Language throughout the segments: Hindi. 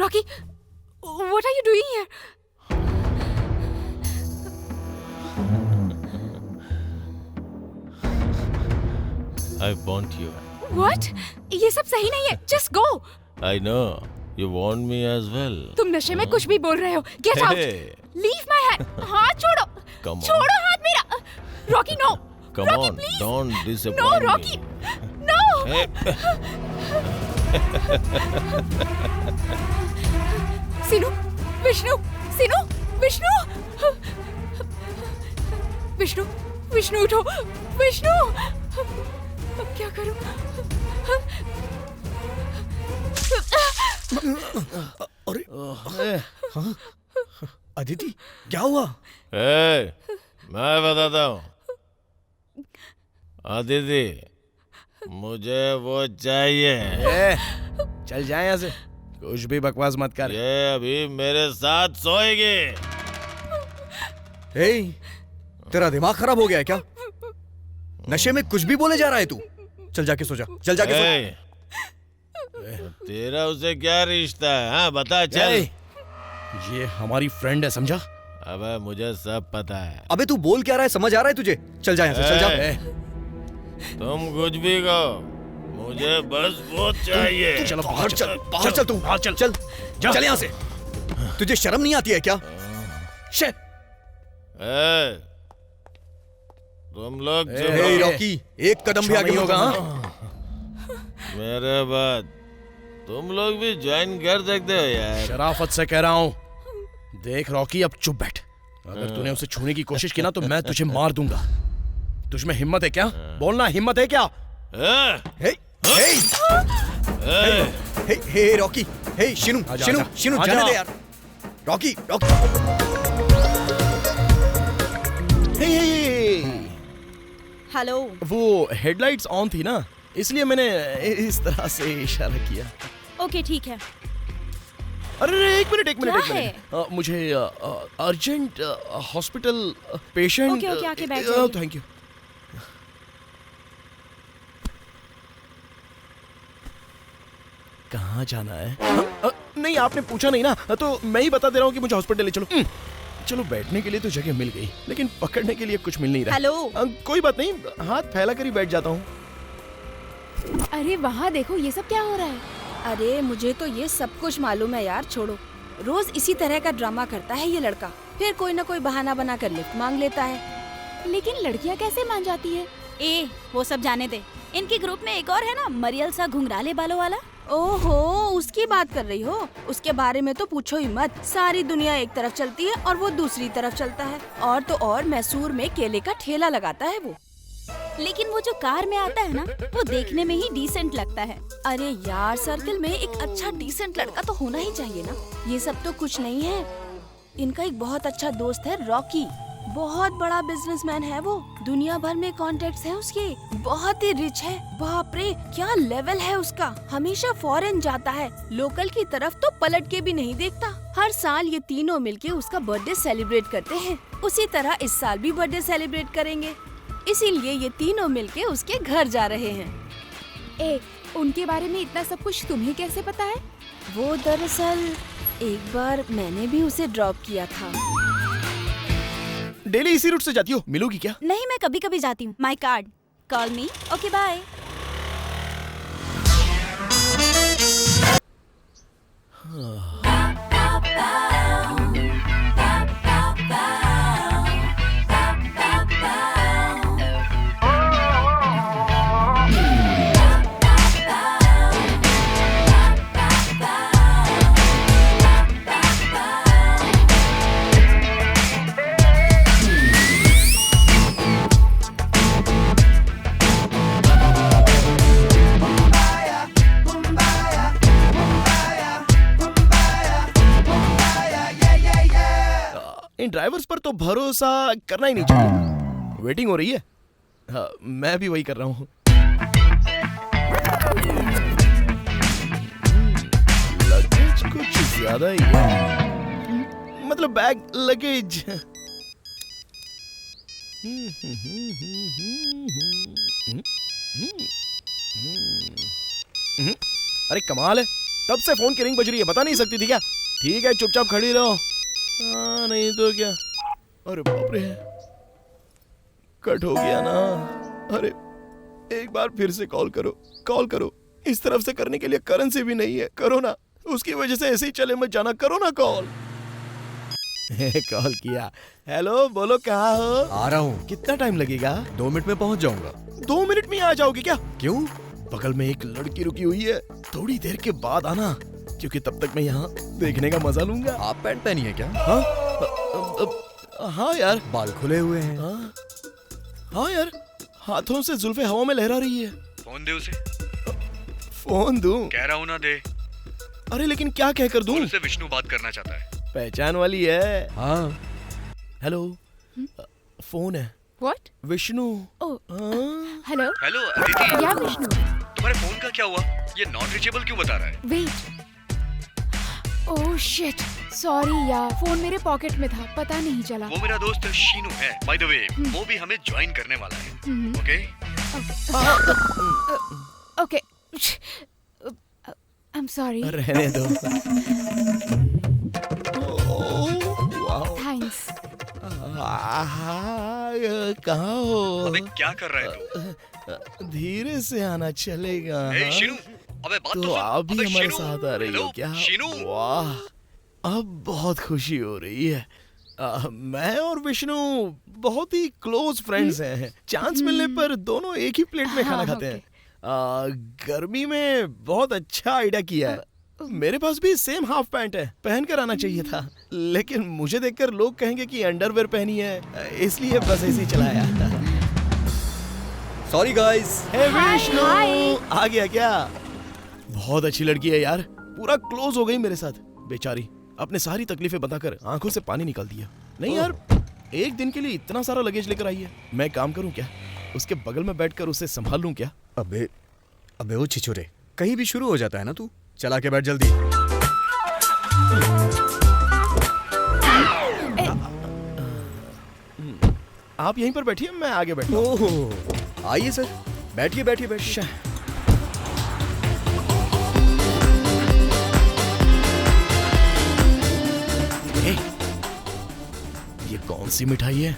Rocky, what are you doing here? I want you. What? ये सब सही नहीं है. Just go. I know. You want me as well. तुम नशे में कुछ भी बोल रहे हो. Get out. Hey. Leave my hand. हाथ छोड़ो. Come on. छोड़ो हाथ मेरा. Rocky, no. Come Rocky, on, please. don't disappoint No, me. Rocky. No. Hey. Sinu, Vishnu, Sinu, Vishnu. Vishnu, Vishnu उठो. Vishnu. अब क्या करूं? अरे हाँ? अदिति क्या हुआ? Hey, मैं बताता हूँ. अदिति, मुझे वो चाहिए. चल जाए यहाँ से. कुछ भी बकवास मत कर. ये अभी मेरे साथ सोएगी. हे, तेरा दिमाग खराब हो गया है क्या? नशे में कुछ भी बोले जा रहा है तू. चल जाके सो जा. चल जाके सो. Hey, तेरा उसे क्या रिश्ता है? हाँ बता चल. ये हमारी फ्रेंड है, समझा? अबे मुझे सब पता है. अबे तू बोल क्या रहा है, समझ आ रहा है तुझे? चल जा यहाँ से. चल जा. तुम कुछ भी कहो, मुझे बस वो चाहिए. चलो बाहर चल. बाहर चल तू. बाहर चल. चल चल यहाँ से. तुझे शर्म नहीं आती है क्या? शे. तुम लोग हे रॉकी, एक कदम भी आगे नहीं होगा. हाँ? मेरे बाद तुम लोग भी ज्वाइन कर सकते हो यार. शराफत से कह रहा हूँ. देख रॉकी, अब चुप बैठ. अगर तूने उसे छूने की कोशिश की ना तो मैं तुझे मार दूंगा. तुझमें हिम्मत है क्या? बोलना, हिम्मत है क्या? हे हे हे रॉकी. हे शिनू, शिनू, शिनू, जाने दे यार. रॉकी, रॉकी. Hey hello. वो हेडलाइट्स ऑन थी ना, इसलिए मैंने इस तरह से इशारा किया. ओके ठीक है. अरे एक मिनट. क्या है? मुझे अर्जेंट हॉस्पिटल पेशेंट. ओके आके बैठ जाइए. Thank you. कहाँ जाना है? नहीं, आपने पूछा नहीं ना, तो मैं ही बता दे रहा हूँ कि मुझे हॉस्पिटल ले चलो. चलो, बैठने के लिए तो जगह मिल गई, लेकिन पकड़ने के लिए कुछ मिल नहीं रहा. हेलो. कोई बात नहीं, हाथ फैला कर ही बैठ जाता हूँ. अरे वहाँ देखो, ये सब क्या हो रहा है? अरे मुझे तो ये सब कुछ मालूम है यार. छोड़ो. रोज इसी तरह का ड्रामा करता है ये लड़का. फिर कोई ना कोई बहाना बना कर लिफ्ट मांग लेता है. लेकिन लड़कियाँ कैसे मान जाती है? वो सब जाने दे. इनके ग्रुप में एक और है ना, मरियल सा घुंघराले बालों वाला. ओहो, उसकी बात कर रही हो? उसके बारे में तो पूछो ही मत. सारी दुनिया एक तरफ चलती है और वो दूसरी तरफ चलता है. और तो और मैसूर में केले का ठेला लगाता है वो. लेकिन वो जो कार में आता है ना, वो देखने में ही डिसेंट लगता है. अरे यार, सर्कल में एक अच्छा डिसेंट लड़का तो होना ही चाहिए ना. ये सब तो कुछ नहीं है. इनका एक बहुत अच्छा दोस्त है रॉकी. बहुत बड़ा बिजनेसमैन है वो. दुनिया भर में कॉन्टेक्ट्स हैं उसके. बहुत ही रिच है. बाप रे, क्या लेवल है उसका. हमेशा फॉरेन जाता है. लोकल की तरफ तो पलट के भी नहीं देखता. हर साल ये तीनों मिलके उसका बर्थडे सेलिब्रेट करते हैं. उसी तरह इस साल भी बर्थडे सेलिब्रेट करेंगे. इसीलिए ये तीनों मिलके उसके घर जा रहे हैं. उनके बारे में इतना सब कुछ तुम्हें कैसे पता है? वो दरअसल एक बार मैंने भी उसे ड्रॉप किया था. डेली इसी रूट से जाती हो, मिलोगी क्या? नहीं, मैं कभी कभी जाती हूँ. My card. Call me. Okay bye. इन ड्राइवर्स पर तो भरोसा करना ही नहीं चाहिए. वेटिंग हो रही है. हाँ, मैं भी वही कर रहा हूँ. लगेज कुछ ज्यादा ही है. मतलब बैग लगेज. अरे कमाल है, तब से फोन की रिंग बज रही है, बता नहीं सकती थी क्या? ठीक है, चुपचाप खड़ी रहो। नहीं तो क्या। अरे बाप रे, कट हो गया ना। अरे एक बार फिर से कॉल करो। इस तरफ से करने के लिए करेंसी भी नहीं है, करो ना। उसकी वजह से ऐसे ही चले मत जाना, करो ना कॉल। कॉल किया। हेलो, बोलो कहाँ हो? आ रहा हूँ। कितना टाइम लगेगा? 2 मिनट में पहुँच जाऊंगा। 2 मिनट में आ जाओगे क्या? क्यों? बगल में एक लड़की रुकी हुई है, थोड़ी देर के बाद आना, क्योंकि तब तक मैं यहाँ देखने का मजा लूंगा। आप पैंट पहनी है क्या? हाँ यार। बाल खुले हुए हैं। हाँ यार, हाथों से जुल्फे हवा में लहरा रही है। फोन दे उसे। फोन दूं? कह रहा हूँ ना दे। अरे लेकिन क्या कह कर दूं? उससे विष्णु बात करना चाहता है। पहचान वाली है। हाँ। हेलो, फोन है। व्हाट? विष्णु। ओह, हाँ? हेलो। हेलो अदिति, या विष्णु? तुम्हारे फोन का क्या हुआ? ये नॉट रीचेबल क्यों बता रहा है? वेट। ओह शिट, सॉरी यार, फोन मेरे पॉकेट में था, पता नहीं चला। वो मेरा दोस्त शीनू है, बाय द वे। वो भी हमें ज्वाइन करने वाला है। Okay? Okay, I am sorry. रहने दो। थैंक्स। कहाँ हो? अबे क्या कर रहा है तू? धीरे से आना चलेगा। ए शीनू, अबे बात तो सुन। आप भी अबे हमारे शीनू, साथ आ रही हो हेलो, क्या? शीनू। वाह, अब बहुत खुशी हो रही है। मैं और विष्णु बहुत ही क्लोज फ्रेंड्स हैं। चांस मिलने पर दोनों एक ही प्लेट में खाना हाँ, खाते हैं। गर्मी में बहुत अच्छा आइडिया किया है। मेरे पास भी सेम हाफ पैंट है, पहन कर आना चाहिए था, लेकिन मुझे देखकर लोग कहेंगे कि अंडरवेयर पहनी है, इसलिए बस ऐसे ही चलाया। Sorry guys. Hey Vishnu, hi. आ गया क्या? बहुत अच्छी लड़की है यार, पूरा क्लोज हो गई मेरे साथ। बेचारी अपने सारी तकलीफें बताकर आंखों से पानी निकाल दिया। नहीं यार, एक दिन के लिए इतना सारा लगेज लेकर आई है। मैं काम करूं क्या? उसके बगल में बैठकर उसे संभाल लूं क्या? अबे अबे ओ छिछोरे, कहीं भी शुरू हो जाता है ना तू। चला के बैठ जल्दी। आप यहीं पर बैठिए, मैं आगे बैठता हूं। ओह, आइए सर, बैठिए बैठिए बैठिए। ये कौन सी मिठाई है?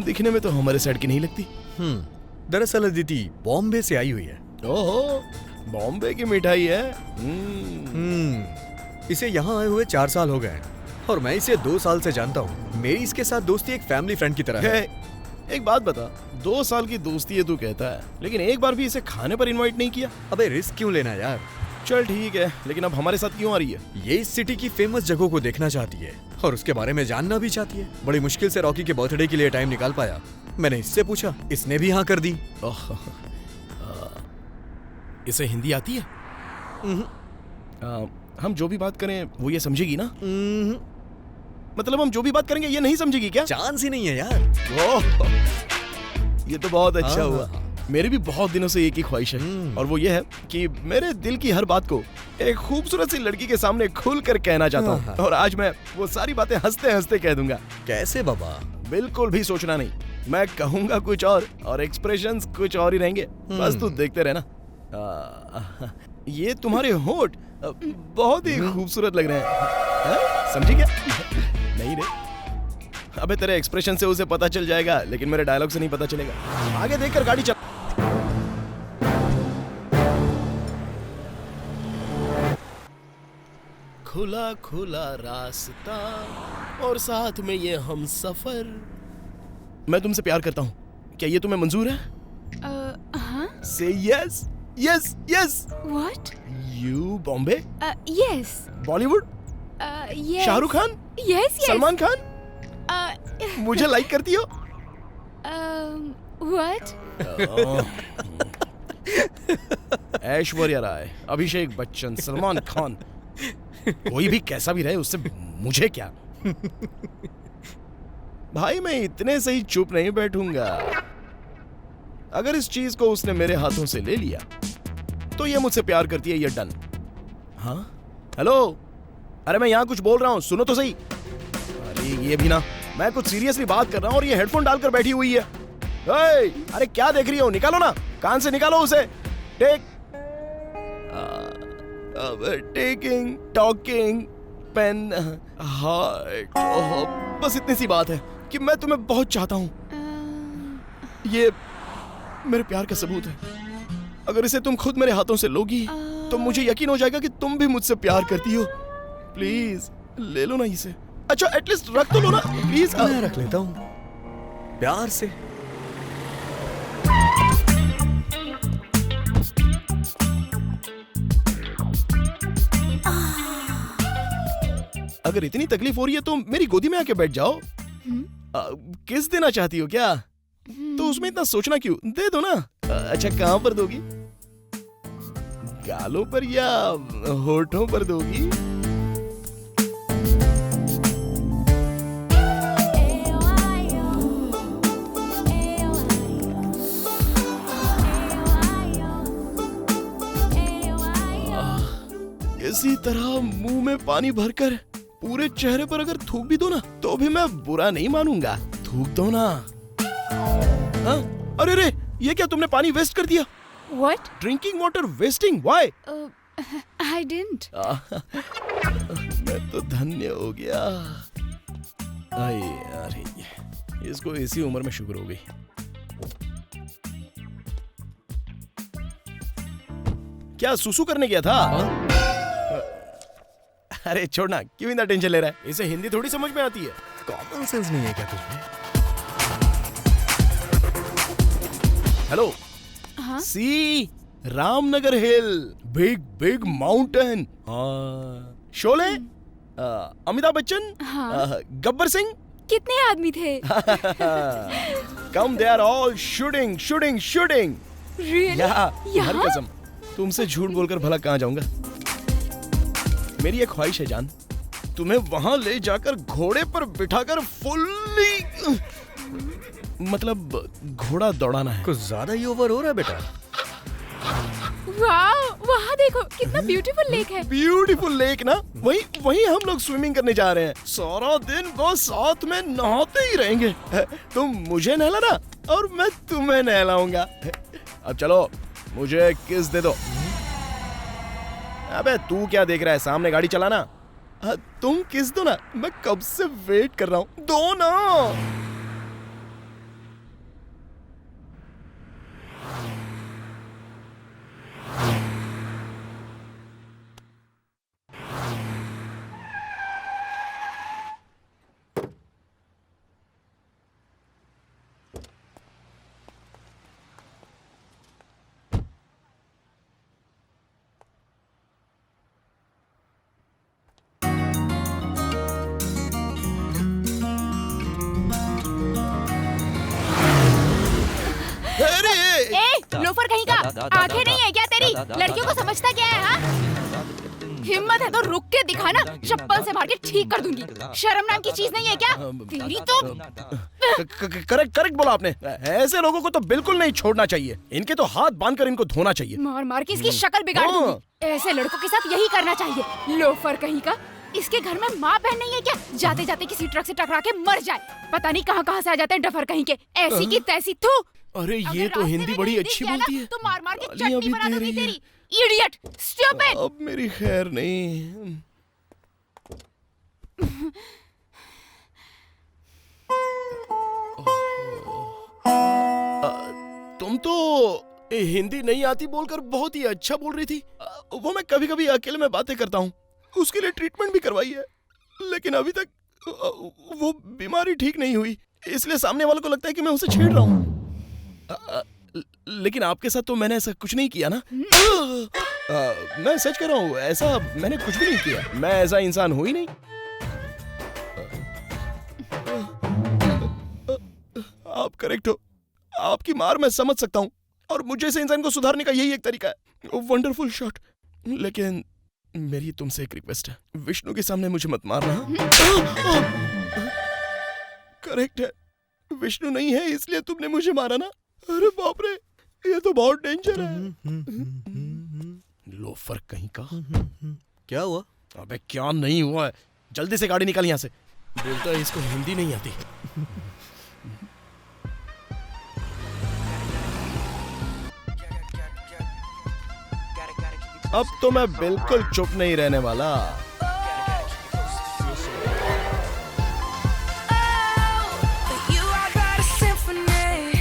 दिखने में तो हमारे साइड की नहीं लगती। दरअसल अदिति बॉम्बे से आई हुई है। ओहो, बॉम्बे की मिठाई है। इसे यहाँ आए हुए 4 साल हो गए हैं और मैं इसे 2 साल से जानता हूँ। मेरी इसके साथ दोस्ती एक फैमिली फ्रेंड की तरह है। एक बात बता, 2 साल की दोस्ती है तू कहता है, लेकिन एक बार भी इसे खाने पर इनवाइट नहीं किया। अबे रिस्क क्यों लेना यार? चल ठीक है, लेकिन अब हमारे साथ क्यों आ रही है? ये इस सिटी की फेमस जगहों को देखना चाहती है और उसके बारे में जानना भी चाहती है। बड़ी मुश्किल से रॉकी के बर्थडे के लिए टाइम निकाल पाया। मैंने इससे पूछा, इसने भी हाँ कर दी। इसे हिंदी आती है? हम जो भी बात करें वो ये समझेगी ना? मतलब हम जो भी बात करेंगे ये नहीं समझेगी क्या? चांस ही नहीं है यार। ओह, ये तो बहुत अच्छा हाँ, हुआ। हाँ। मेरी भी बहुत दिनों से एक ही ख्वाहिश है, और वो ये है कि मेरे दिल की हर बात को एक खूबसूरत सी लड़की के सामने खुल कर कहना चाहता हूँ। हाँ। और आज मैं वो सारी बातें हंसते हंसते कह दूंगा। कैसे बाबा? बिल्कुल भी सोचना नहीं, मैं कहूंगा कुछ और एक्सप्रेशंस कुछ और ही रहेंगे। बस तू देखते रहना। ये तुम्हारे होठ बहुत ही खूबसूरत लग रहे हैं। समझी क्या? नहीं रे, अबे तेरे एक्सप्रेशन से उसे पता चल जाएगा, लेकिन मेरे डायलॉग से नहीं पता चलेगा। आगे देखकर गाड़ी चल। खुला खुला रास्ता और साथ में ये हम सफर। मैं तुमसे प्यार करता हूँ, क्या ये तुम्हें मंजूर है? हाँ? से yes yes yes. What? You Bombay, yes. Bollywood, yes. Shahrukh Khan, yes yes. Salman Khan, मुझे लाइक करती हो? व्हाट? ऐश्वर्या राय, अभिषेक बच्चन, सलमान खान, कोई भी कैसा भी रहे उससे मुझे क्या। भाई मैं इतने सही चुप नहीं बैठूंगा। अगर इस चीज को उसने मेरे हाथों से ले लिया तो ये मुझसे प्यार करती है, ये डन। हाँ हेलो, अरे मैं यहाँ कुछ बोल रहा हूँ, सुनो तो सही। अरे ये भी ना, मैं कुछ सीरियसली बात कर रहा हूँ और ये हेडफोन डालकर बैठी हुई है। अरे क्या देख रही हो? निकालो ना, कान से निकालो उसे। Take taking, talking, pen, heart. बस इतनी सी बात है कि मैं तुम्हें बहुत चाहता हूँ। ये मेरे प्यार का सबूत है। अगर इसे तुम खुद मेरे हाथों से लोगी तो मुझे यकीन हो जाएगा कि तुम भी मुझसे प्यार करती हो। प्लीज ले लो ना इसे। अच्छा एटलीस्ट रख तो लो ना प्लीज। मैं रख लेता हूँ प्यार से। अगर इतनी तकलीफ हो रही है तो मेरी गोदी में आके बैठ जाओ। किस देना चाहती हो क्या? तो उसमें इतना सोचना क्यों? दे दो ना। अच्छा कहाँ पर दोगी? गालों पर या होठों पर दोगी? इसी तरह मुंह में पानी भरकर पूरे चेहरे पर अगर थूक भी दो ना तो भी मैं बुरा नहीं मानूंगा। थूक दो ना। हाँ? अरे रे ये क्या तुमने पानी वेस्ट कर दिया? What? Drinking water wasting why? I didn't. मैं तो धन्य हो गया। अरे यार इसको इसी उम्र में शुगर हो गई। क्या सुसु करने गया था? अरे छोड़ना, क्यों इतना टेंशन ले रहा है? इसे हिंदी थोड़ी समझ में आती है। कॉमन सेंस नहीं है क्या तुझमें? हेलो। हाँ? See Ramnagar hill, big big mountain. Sholay, Amitabh Bachchan, हाँ? गब्बर सिंह। कितने आदमी थे? Come they are all shooting shooting shooting. Really? हर यहाँ? कसम तुमसे झूठ बोलकर भला कहाँ जाऊंगा। मेरी एक ख्वाहिश है जान, तुम्हें वहां ले जाकर घोड़े पर बिठाकर फुल्ली मतलब घोड़ा दौड़ाना है। कुछ ज्यादा ही ओवर हो रहा है बेटा। वाह, वहाँ देखो कितना ब्यूटीफुल लेक है। ब्यूटीफुल लेक ना, वही हम लोग स्विमिंग करने जा रहे हैं। सारा दिन बस साथ में नहाते ही रहेंगे। तुम मुझे नहलाना और मैं तुम्हें नहलाऊंगा। अब चलो मुझे किस दे दो। अबे तू क्या देख रहा है, सामने गाड़ी चलाना। तुम किस दो ना, मैं कब से वेट कर रहा हूं। दो ना। लोफर कहीं का, आंखें नहीं है क्या तेरी? लड़कियों को समझता क्या है? हाँ? हिम्मत है तो रुक के दिखाना, चप्पल से मार के ठीक कर दूंगी। शर्म नाम की चीज नहीं है क्या तेरी? तो करेक्ट बोला आपने। ऐसे लोगों को तो बिल्कुल नहीं छोड़ना चाहिए। इनके तो हाथ बांधकर इनको धोना चाहिए। मार मार के इसकी शक्ल बिगाड़ दूंगी। ऐसे लड़कों के साथ यही करना चाहिए। लोफर कहीं का, इसके घर में माँ बहन नहीं है क्या? जाते जाते किसी ट्रक से टकरा के मर जाए। पता नहीं कहाँ से आ जाते हैं डफर कहीं के। ऐसी की तैसी। थू। अरे ये तो हिंदी बड़ी अच्छी बोलती है। तो मार मार के गालियाँ चटनी भी बना दे दूंगी रही है। तेरी। Idiot, stupid. अब मेरी खैर नहीं। तुम तो हिंदी नहीं आती बोलकर बहुत ही अच्छा बोल रही थी। वो मैं कभी कभी अकेले में बातें करता हूँ, उसके लिए ट्रीटमेंट भी करवाई है, लेकिन अभी तक वो बीमारी ठीक नहीं हुई। इसलिए सामने वालों को लगता है कि मैं उसे छेड़ रहा हूँ। लेकिन आपके साथ तो मैंने ऐसा कुछ नहीं किया ना। मैं सच कह रहा हूँ, ऐसा मैंने कुछ भी नहीं किया। मैं ऐसा इंसान हूँ ही नहीं। आप करेक्ट हो। आपकी मार मैं समझ सकता हूँ और मुझे ऐसे इंसान को सुधारने का यही एक तरीका है। Wonderful shot. लेकिन मेरी तुमसे एक रिक्वेस्ट है, विष्णु के सामने मुझे मत मारना। करेक्ट है, विष्णु नहीं है इसलिए तुमने मुझे मारा ना। अरे बाप रे, ये तो बहुत डेंजर है। लोफर कहीं का। क्या हुआ? अबे क्या नहीं हुआ है, जल्दी से गाड़ी निकाल यहाँ से। बोलता है इसको हिंदी नहीं आती। अब तो मैं बिल्कुल चुप नहीं रहने वाला। You I got a symphony.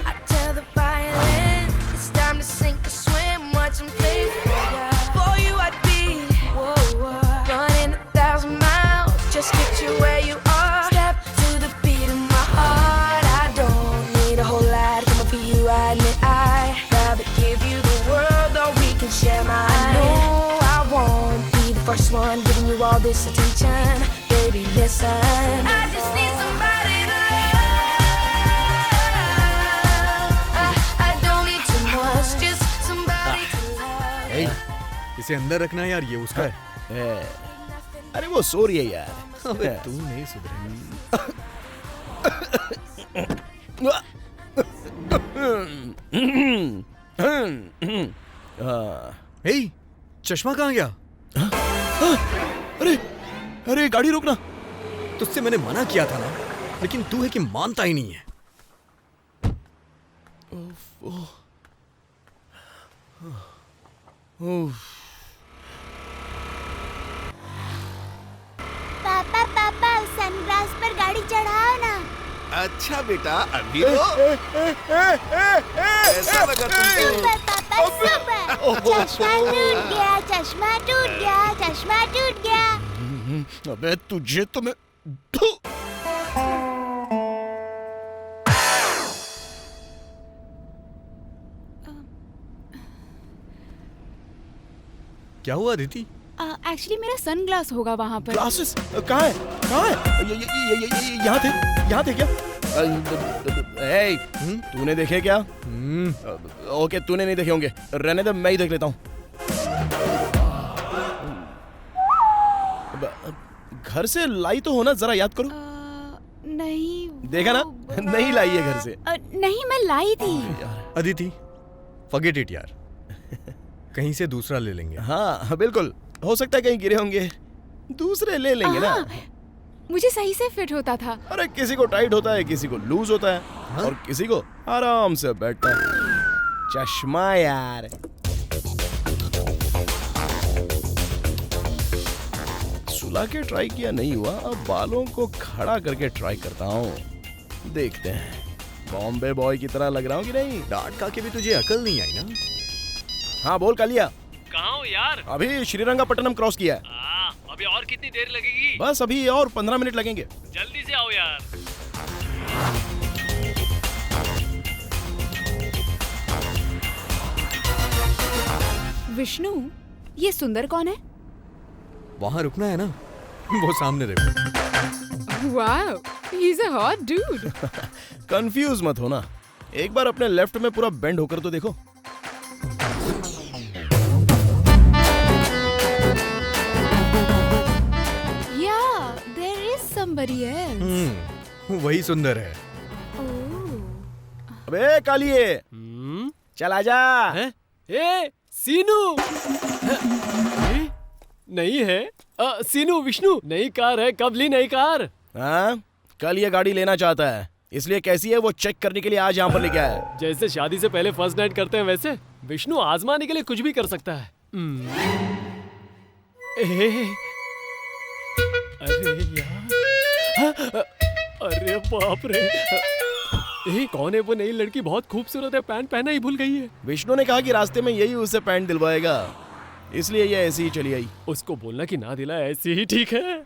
I tell the violin it's time to sink or swim. Watch 'em play for ya. For you I'd be running 1,000 miles. Just get you where you are. Step to the beat of my heart. I don't need a whole lot. Coming for you, I admit I'd rather give you the world, or we can share my. I know I won't be the first one giving you all this attention. Baby, listen. I just need somebody to love. I don't need too much, just somebody to love. ए, इसे अंदर रखना यार, ये उसका है। अरे वो सो रही है यार। अबे तू नहीं सुधरेगा। हे, चश्मा कहाँ गया? अरे अरे गाड़ी रोकना। तुझसे मैंने मना किया था ना, लेकिन तू है कि मानता ही नहीं है। पापा पापा सनग्लास पर गाड़ी चढ़ाओ ना। अच्छा बेटा, अभी तो ऐसा लगा तुमको। सुपर पापा सुपर। चश्मा टूट गया, चश्मा टूट गया, चश्मा टूट गया। अबे तुझे तो मैं थू। क्या हुआ दीदी? एक्चुअली मेरा सनग्लास होगा वहाँ पर। ग्लासेस कहाँ है? कहाँ है? यहाँ थे, यहाँ थे क्या? ए, तूने देखे क्या? ओके, तूने नहीं देखे होंगे, रहने दे, मैं ही देख लेता हूँ। घर से लाई तो हो ना, जरा याद करो। नहीं देखा ना, नहीं लाई है घर से। नहीं, मैं लाई थी। अदिति, फॉरगेट इट यार, कहीं से दूसरा ले लेंगे। हाँ बिल्कुल, हो सकता है कहीं गिरे होंगे, दूसरे ले लेंगे ना। मुझे सही से फिट होता था। अरे किसी को टाइट होता है, किसी को लूज होता है, और किसी को आराम से बैठता है। चश्मा यार। सुला के ट्राई किया नहीं हुआ, अब बालों को खड़ा करके ट्राई करता हूँ, देखते हैं बॉम्बे बॉय की तरह लग रहा हूँ कि नहीं। डांट खा के भी तुझे अकल नहीं आई ना? हाँ बोल कालिया। कहाँ हो यार? अभी श्रीरंगपट्टनम क्रॉस किया है। अभी और कितनी देर लगेगी? बस अभी और 15 मिनट लगेंगे। जल्दी से आओ यार। विष्णु, ये सुंदर कौन है? वहाँ रुकना है ना, वो सामने देखो। Wow, he is a hot dude. Confuse मत होना, एक बार अपने लेफ्ट में पूरा बेंड होकर तो देखो। somebody else. वही सुंदर है। अबे कालिए, चल आजा। ए सीनू। नहीं है। सीनू, विष्णु, नई कार है, कब ली नई कार? हाँ, कल ये गाड़ी लेना चाहता है, इसलिए कैसी है वो चेक करने के लिए आज यहाँ पर लेके आया है। जैसे शादी से पहले फर्स्ट नाइट करते हैं वैसे विष्णु आजमाने के लिए कुछ भी कर सकता है। अरे यार, अरे बाप रे, कौन है वो नई लड़की? बहुत खूबसूरत है, पैंट पहना ही भूल गई है। विष्णु ने कहा कि रास्ते में यही उसे पैंट दिलवाएगा, इसलिए ये ऐसी ही चली आई। उसको बोलना कि ना दिला, ऐसी ही ठीक है।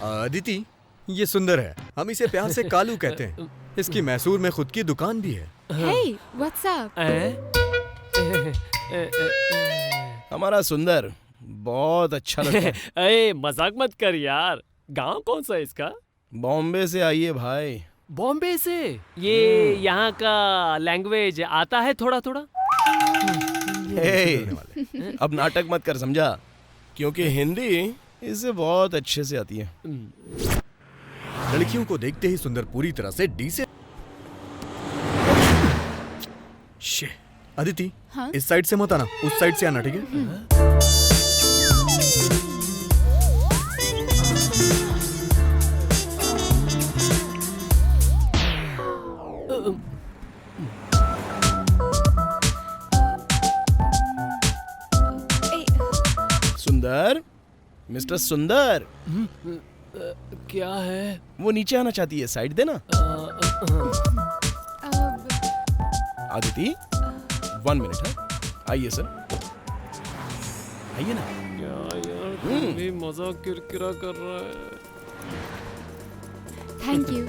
अदिति, ये सुंदर है, हम इसे प्यार से कालू कहते हैं। इसकी मैसूर में खुद की दुकान भी है। Hey, what's up? हमारा सुंदर बहुत अच्छा लगता है। अरे मजाक मत कर यार। गांव कौन सा है इसका? बॉम्बे से आई है भाई। बॉम्बे से? ये यहाँ का लैंग्वेज आता है थोड़ा थोड़ा? अब नाटक मत कर, समझा? क्योंकि हिंदी इसे बहुत अच्छे से आती है। लड़कियों को देखते ही सुंदर पूरी तरह से डी से। अदिति, हाँ? इस साइड से मत आना, उस साइड से आना, ठीक है? सुंदर, मिस्टर सुंदर, क्या है? वो नीचे आना चाहती है, साइड देना। आदिति, 1 मिनट है। आइए सर, आइए ना। क्या यार, तुम भी मजाक किरकिरा कर रहा है। Thank you.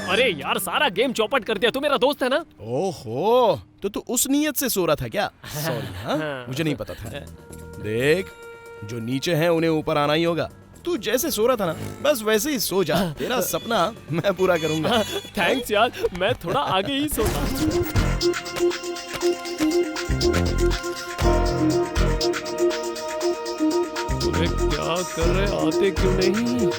अरे यार, सारा गेम चौपट कर दिया। तू मेरा दोस्त है ना? ओहो, तो तू उस नीयत से सो रहा था क्या? सॉरी, हाँ, मुझे नहीं पता था। देख, जो नीचे हैं उन्हें ऊपर आना ही होगा। तू जैसे सो रहा था ना, बस वैसे ही सो जा। तेरा सपना मैं पूरा करूंगा। थैंक्स यार, मैं थोड़ा आगे ही सोता। अरे क्या कर रहे, आते क्यों नहीं?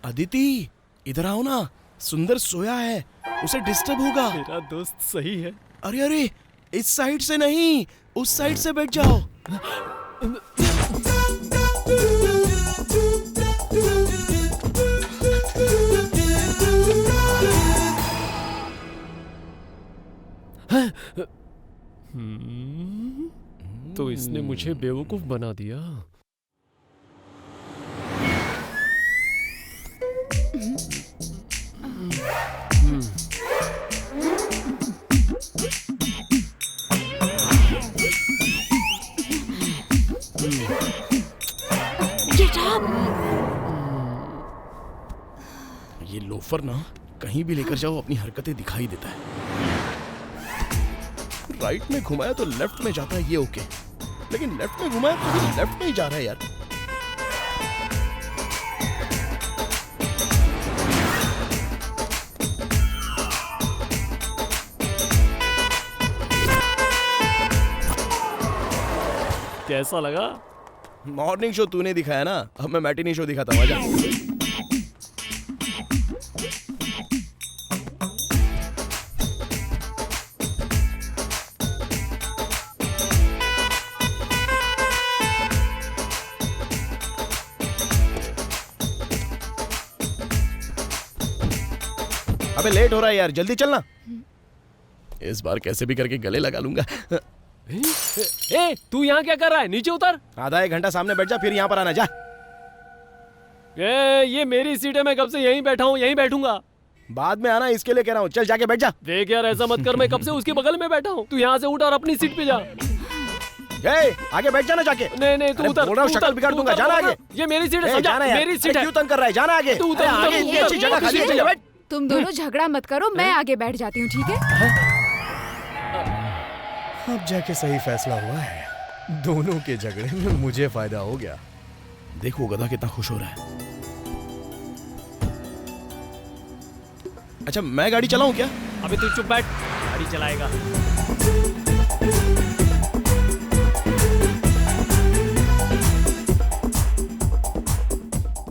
अदिति, इधर आओ ना। सुंदर सोया है, उसे डिस्टर्ब होगा। मेरा दोस्त सही है। अरे अरे, इस साइड से नहीं, उस साइड से बैठ जाओ। तो इसने मुझे बेवकूफ बना दिया। ये लोफर ना, कहीं भी लेकर जाओ अपनी हरकतें दिखाई देता है। राइट में घुमाया तो लेफ्ट में जाता है, ये ओके, लेकिन लेफ्ट में घुमाया तो भी लेफ्ट में ही जा रहा है यार। कैसा लगा? मॉर्निंग शो तूने दिखाया ना, अब मैं मैटिनी शो दिखाता हूँ। आजा। अबे लेट हो रहा है यार, जल्दी चलना। इस बार कैसे भी करके गले लगा लूंगा। ए, तू यहाँ क्या कर रहा है? नीचे उतर। आधा 1 घंटा सामने बैठ जा, फिर यहाँ पर आना। जा। ये मेरी सीट है, मैं कब से यहीं बैठा हूँ, यहीं बैठूंगा। बाद में आना, इसके लिए कह रहा हूँ। चल जाके बैठ जा। देख यार, ऐसा मत कर, मैं कब से उसके बगल में बैठा हूँ। तू यहाँ से उठ और अपनी सीट पे जा। आगे बैठ जाना जाके। नहीं तू उतर। बोल रहा हूँ, शक्ल बिगाड़ दूंगा। जाना आगे। ये मेरी सीट है, समझा? मेरी सीट है। क्यों तंग कर रहा है? जाना आगे। तू उतर। आगे इतनी अच्छी जगह खाली है, बैठ। तुम दोनों झगड़ा मत करो, मैं आगे बैठ जाती हूँ, ठीक है? अब जाके सही फैसला हुआ है। दोनों के झगड़े में मुझे फायदा हो गया। देखो गधा कितना खुश हो रहा है। अच्छा, मैं गाड़ी चलाऊं क्या? अबे तू चुप बैठ, गाड़ी चलाएगा।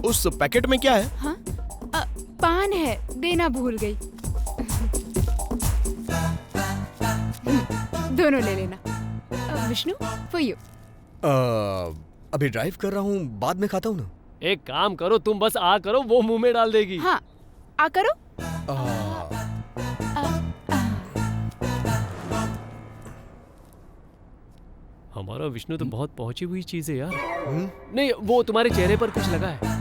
उस पैकेट में क्या है? हाँ? पान है, देना भूल गई। दोनों ले लेना। Vishnu, for you. अभी ड्राइव कर रहा हूँ, बाद में खाता हूँ ना। एक काम करो, तुम बस आ करो, वो मुंह में डाल देगी। हाँ, आ करो। हमारा विष्णु तो बहुत पहुंची हुई चीज है यार। नहीं, वो तुम्हारे चेहरे पर कुछ लगा है।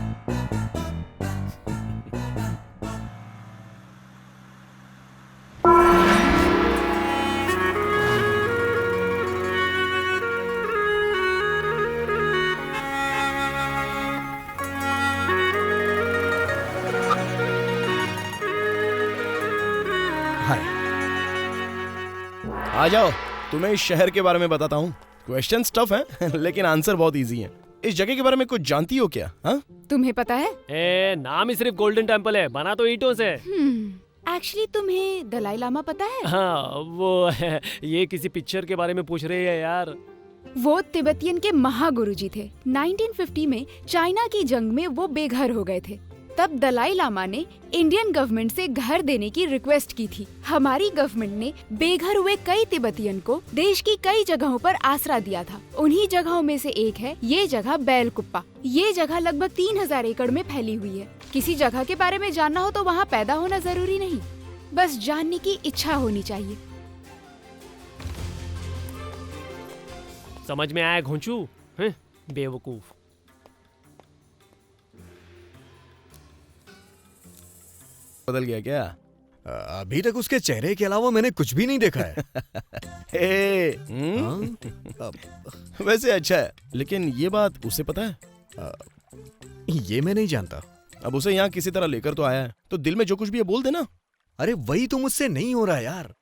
आ जाओ, तुम्हें इस शहर के बारे में बताता हूँ। क्वेश्चन टफ है लेकिन आंसर बहुत इजी है। इस जगह के बारे में कुछ जानती हो क्या? हाँ? तुम्हें पता है? नाम ही सिर्फ गोल्डन टेम्पल है, बना तो ईंटों से। एक्चुअली तुम्हें दलाई लामा पता है? हाँ, वो ये किसी पिक्चर के बारे में पूछ रही है यार। वो तिब्बतियन के महागुरुजी थे। 1950 में चाइना की जंग में वो बेघर हो गए थे। तब दलाई लामा ने इंडियन गवर्नमेंट से घर देने की रिक्वेस्ट की थी। हमारी गवर्नमेंट ने बेघर हुए कई तिब्बतियन को देश की कई जगहों पर आसरा दिया था। उन्हीं जगहों में से एक है ये जगह बैलकुप्पा। ये जगह लगभग 3000 एकड़ में फैली हुई है। किसी जगह के बारे में जानना हो तो वहाँ पैदा होना जरूरी नहीं, बस जानने की इच्छा होनी चाहिए। समझ में आया घोंचू? हैं? बेवकूफ। बदल गया क्या? अभी तक उसके चेहरे के अलावा मैंने कुछ भी नहीं देखा है। हे, हाँ? वैसे अच्छा है, लेकिन ये बात उसे पता है? ये मैं नहीं जानता। अब उसे यहाँ किसी तरह लेकर तो आया है, तो दिल में जो कुछ भी है बोल देना। अरे वही तो मुझसे नहीं हो रहा यार।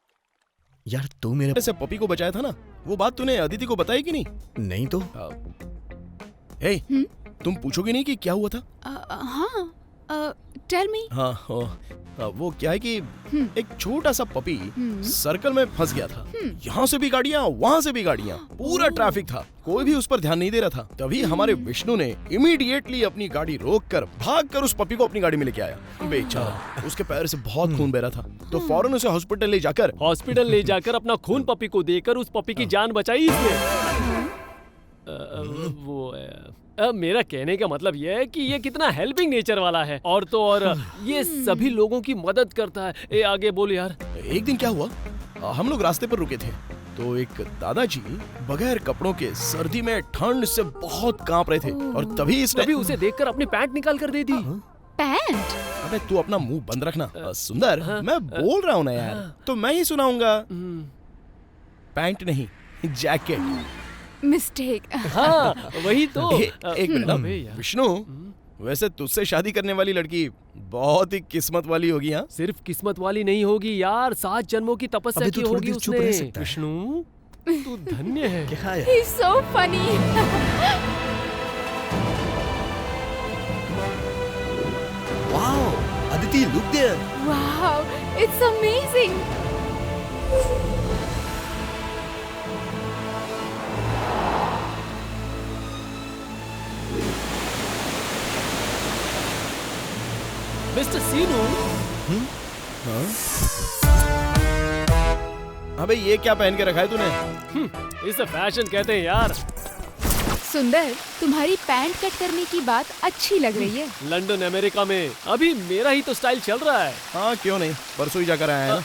यार तू मेरे से पपी को बचाया था ना, वो बात तूने अदिति को बताई कि नहीं? नहीं तो। हे, तुम पूछोगे नहीं कि क्या हुआ था? हाँ, टेल मी। हाँ, वो क्या है कि एक छोटा सा पपी सर्कल में फंस गया था। यहाँ से भी गाड़ियाँ, वहाँ से भी गाड़ियाँ, पूरा ट्रैफिक था, कोई भी उस पर ध्यान नहीं दे रहा था। तभी हमारे विष्णु ने इमीडिएटली अपनी गाड़ी रोककर भागकर उस पपी को अपनी गाड़ी में लेके आया। बेचारा, उसके पैर से बहुत खून बह रहा था, तो फौरन उसे हॉस्पिटल ले जाकर अपना खून पपी को देकर उस पपी की जान बचाई इसने। मेरा कहने का मतलब यह है कि ये कितना हेल्पिंग नेचर वाला है, और तो और ये सभी लोगों की मदद करता है। ए आगे बोल यार। एक दिन क्या हुआ, हम लोग रास्ते पर रुके थे, तो एक दादाजी बगैर कपड़ों के सर्दी में ठंड से बहुत कांप रहे थे, और तभी उसे देखकर अपनी पैंट निकाल कर दे दी। पैंट? अबे तू अपना मुंह बंद रखना। सुंदर, मैं बोल रहा हूँ ना यार, तो मैं ही सुनाऊंगा। पैंट नहीं, जैकेट। मिस्टेक। हाँ, वही तो। एक मिनट विष्णु, वैसे तुझसे शादी करने वाली लड़की बहुत ही किस्मत वाली होगी। हाँ, सिर्फ किस्मत वाली नहीं होगी यार, 7 जन्मों की तपस्या की होगी उसने। विष्णु, तू धन्य है। क्या है? He's so funny. Wow, Aditi, look there. Wow, it's amazing. Mister Seenu. अबे ये क्या पहन के रखा है तूने? इसे फैशन कहते हैं यार। सुंदर, तुम्हारी पैंट कट करने की बात अच्छी लग रही है। लंदन अमेरिका में अभी मेरा ही तो स्टाइल चल रहा है। हाँ, क्यों नहीं, परसों ही जाकर आया है ना।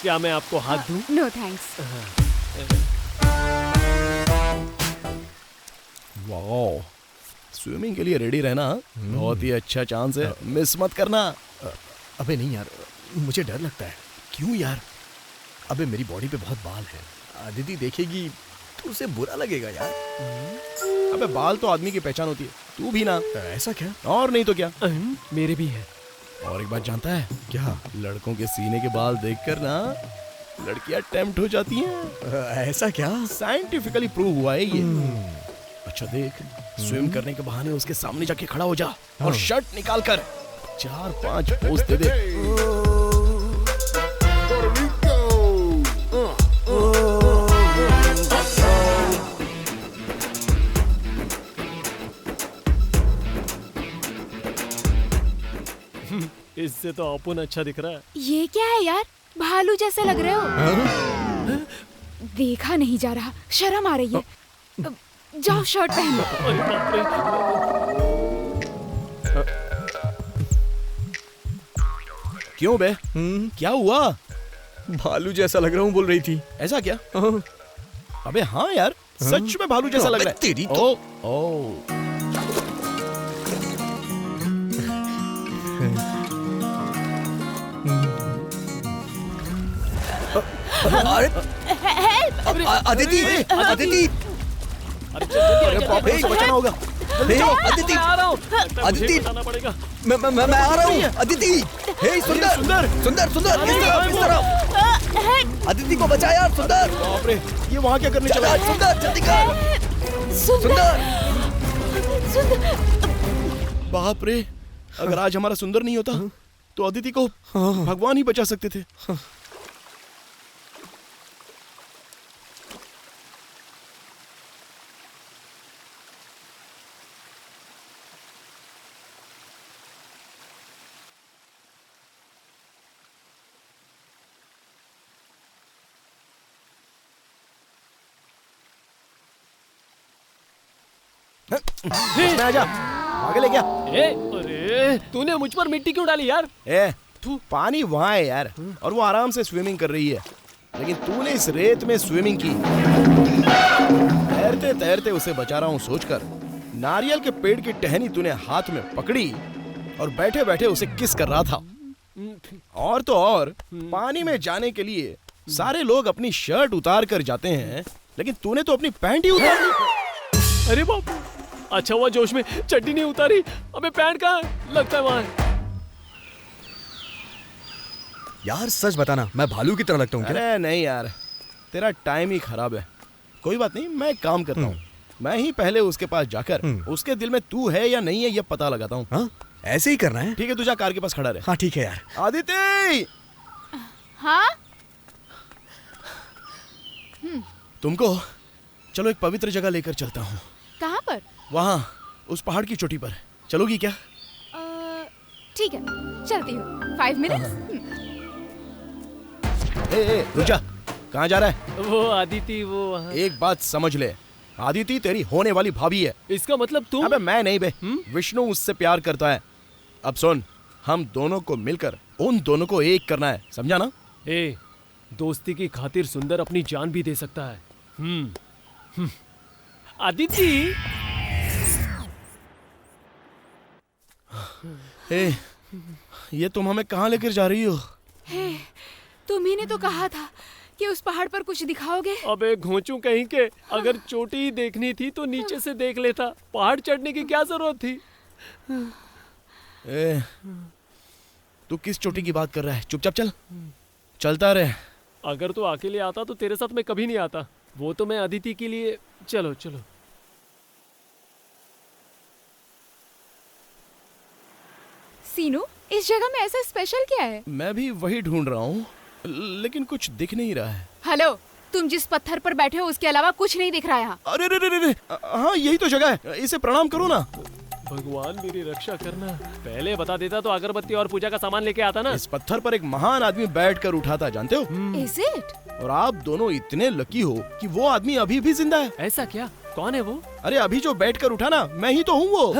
क्या मैं आपको हाथ दूं? No thanks. वाओ, स्विमिंग के लिए रेडी रहना बहुत ही अच्छा चांस है, मिस मत करना। अबे नहीं यार, मुझे डर लगता है। क्यों यार? अबे मेरी बॉडी पे बहुत बाल है, अदिति देखेगी तो उसे बुरा लगेगा यार। अबे बाल तो आदमी की पहचान होती है, तू भी ना। ऐसा क्या? और नहीं तो क्या। मेरे भी है। और एक बात जानता है क्या? लड़कों के सीने के बाल देखकर ना लड़कियां टेम्प्ट हो जाती हैं। ऐसा क्या? साइंटिफिकली प्रूव हुआ है ये। अच्छा देख, स्विम करने के बहाने उसके सामने जाके खड़ा हो जा और शर्ट निकाल कर 4-5 पोज दे दे। इससे तो अपन अच्छा दिख रहा है। ये क्या है यार, भालू जैसे लग रहे हो। देखा नहीं जा रहा, शर्म आ रही है। जाओ शर्ट पहन लो। अरे बाप रे। क्यों बे? क्या हुआ? भालू जैसा लग रहा हूँ बोल रही थी। ऐसा क्या? अबे हाँ यार, सच में भालू जैसा लग रहा है। तेरी तो। अदिति, अदिति, अरे बाप रे, बचाना होगा। अदिति, आ रहा हूँ। अदिति, बताना पड़ेगा। मैं आ रहा हूँ। अदिति, हे सुंदर, सुंदर, सुंदर, सुंदर, इस तरफ। अदिति को बचा यार, सुंदर। बाप रे, ये वहाँ क्या करने चला? सुंदर, जल्दी कर। सुंदर, बाप रे, अगर आज हमारा सुंदर नहीं होता तो अदिति को भगवान ही बचा सकते थे। इसमें आजा, आगे ले गया। अरे तूने मुझ पर मिट्टी क्यों डाली यार? पानी वहाँ है यार, और वो आराम से स्विमिंग कर रही है, लेकिन तूने इस रेत में स्विमिंग की। तैरते तैरते उसे बचा रहा हूँ सोचकर। नारियल के पेड़ की टहनी तूने हाथ में पकड़ी और बैठे बैठे उसे किस कर रहा था। और तो और, पानी में जाने के लिए सारे लोग अपनी शर्ट उतार कर जाते हैं, लेकिन तूने तो अपनी पैंट ही उतार ली। अरे बाप, अच्छा हुआ जोश में चड्डी नहीं उतारी। अबे पैंट कहाँ है? लगता है वहाँ है। यार सच बताना, मैं भालू की तरह लगता हूँ क्या? अरे नहीं यार, तेरा टाइम ही खराब है। कोई बात नहीं, मैं एक काम करता हूँ, मैं ही पहले उसके पास जाकर उसके दिल में तू है या नहीं है ये पता लगाता हूँ। हाँ, ऐसे ही करना है? ठीक है, तू जा कार के पास खड़ा रहे। हाँ ठीक है यार। आदिति, हाँ? तुमको चलो एक पवित्र जगह लेकर चलता हूँ। कहाँ पर? वहाँ उस पहाड़ की चोटी पर। चलोगी क्या? ठीक है, चलती हूँ। 5 मिनट्स। रुक जा, कहाँ जा रहा है? वो आदिति, वो वहाँ। एक बात समझ ले, आदिति तेरी होने वाली भाभी है। इसका मतलब तुम? अबे मैं नहीं बे, विष्णु उससे प्यार करता है। अब सुन, हम दोनों को मिलकर उन दोनों को एक करना है, समझा ना? दोस्ती की खातिर सुंदर अपनी जान भी दे सकता है। आदिति, ये तुम हमें कहाँ लेकर जा रही हो? तुम ही ने तो कहा था कि उस पहाड़ पर कुछ दिखाओगे। अबे घोंचू कहीं के, अगर चोटी ही देखनी थी तो नीचे से देख लेता, पहाड़ चढ़ने की क्या जरूरत थी? तू किस चोटी की बात कर रहा है? चुपचाप चल, चलता रहे। अगर तू अकेले आता तो तेरे साथ मैं कभी नहीं आता। वो तो मैं अदिति के लिए। चलो चलो। सीनू, इस जगह में ऐसा स्पेशल क्या है? मैं भी वही ढूंढ रहा हूँ, लेकिन कुछ दिख नहीं रहा है। हेलो, तुम जिस पत्थर पर बैठे हो उसके अलावा कुछ नहीं दिख रहा यहाँ। अरे रे रे रे, हाँ यही तो जगह है, इसे प्रणाम करो ना। भगवान मेरी रक्षा करना। पहले बता देता तो अगरबत्ती और पूजा का सामान लेके आता ना। इस पत्थर पर एक महान आदमी बैठकर उठा था, जानते हो? Is it? और आप दोनों इतने लकी हो कि वो आदमी अभी भी जिंदा है। ऐसा क्या? कौन है वो? अरे अभी जो बैठकर उठा ना, मैं ही तो हूँ वो।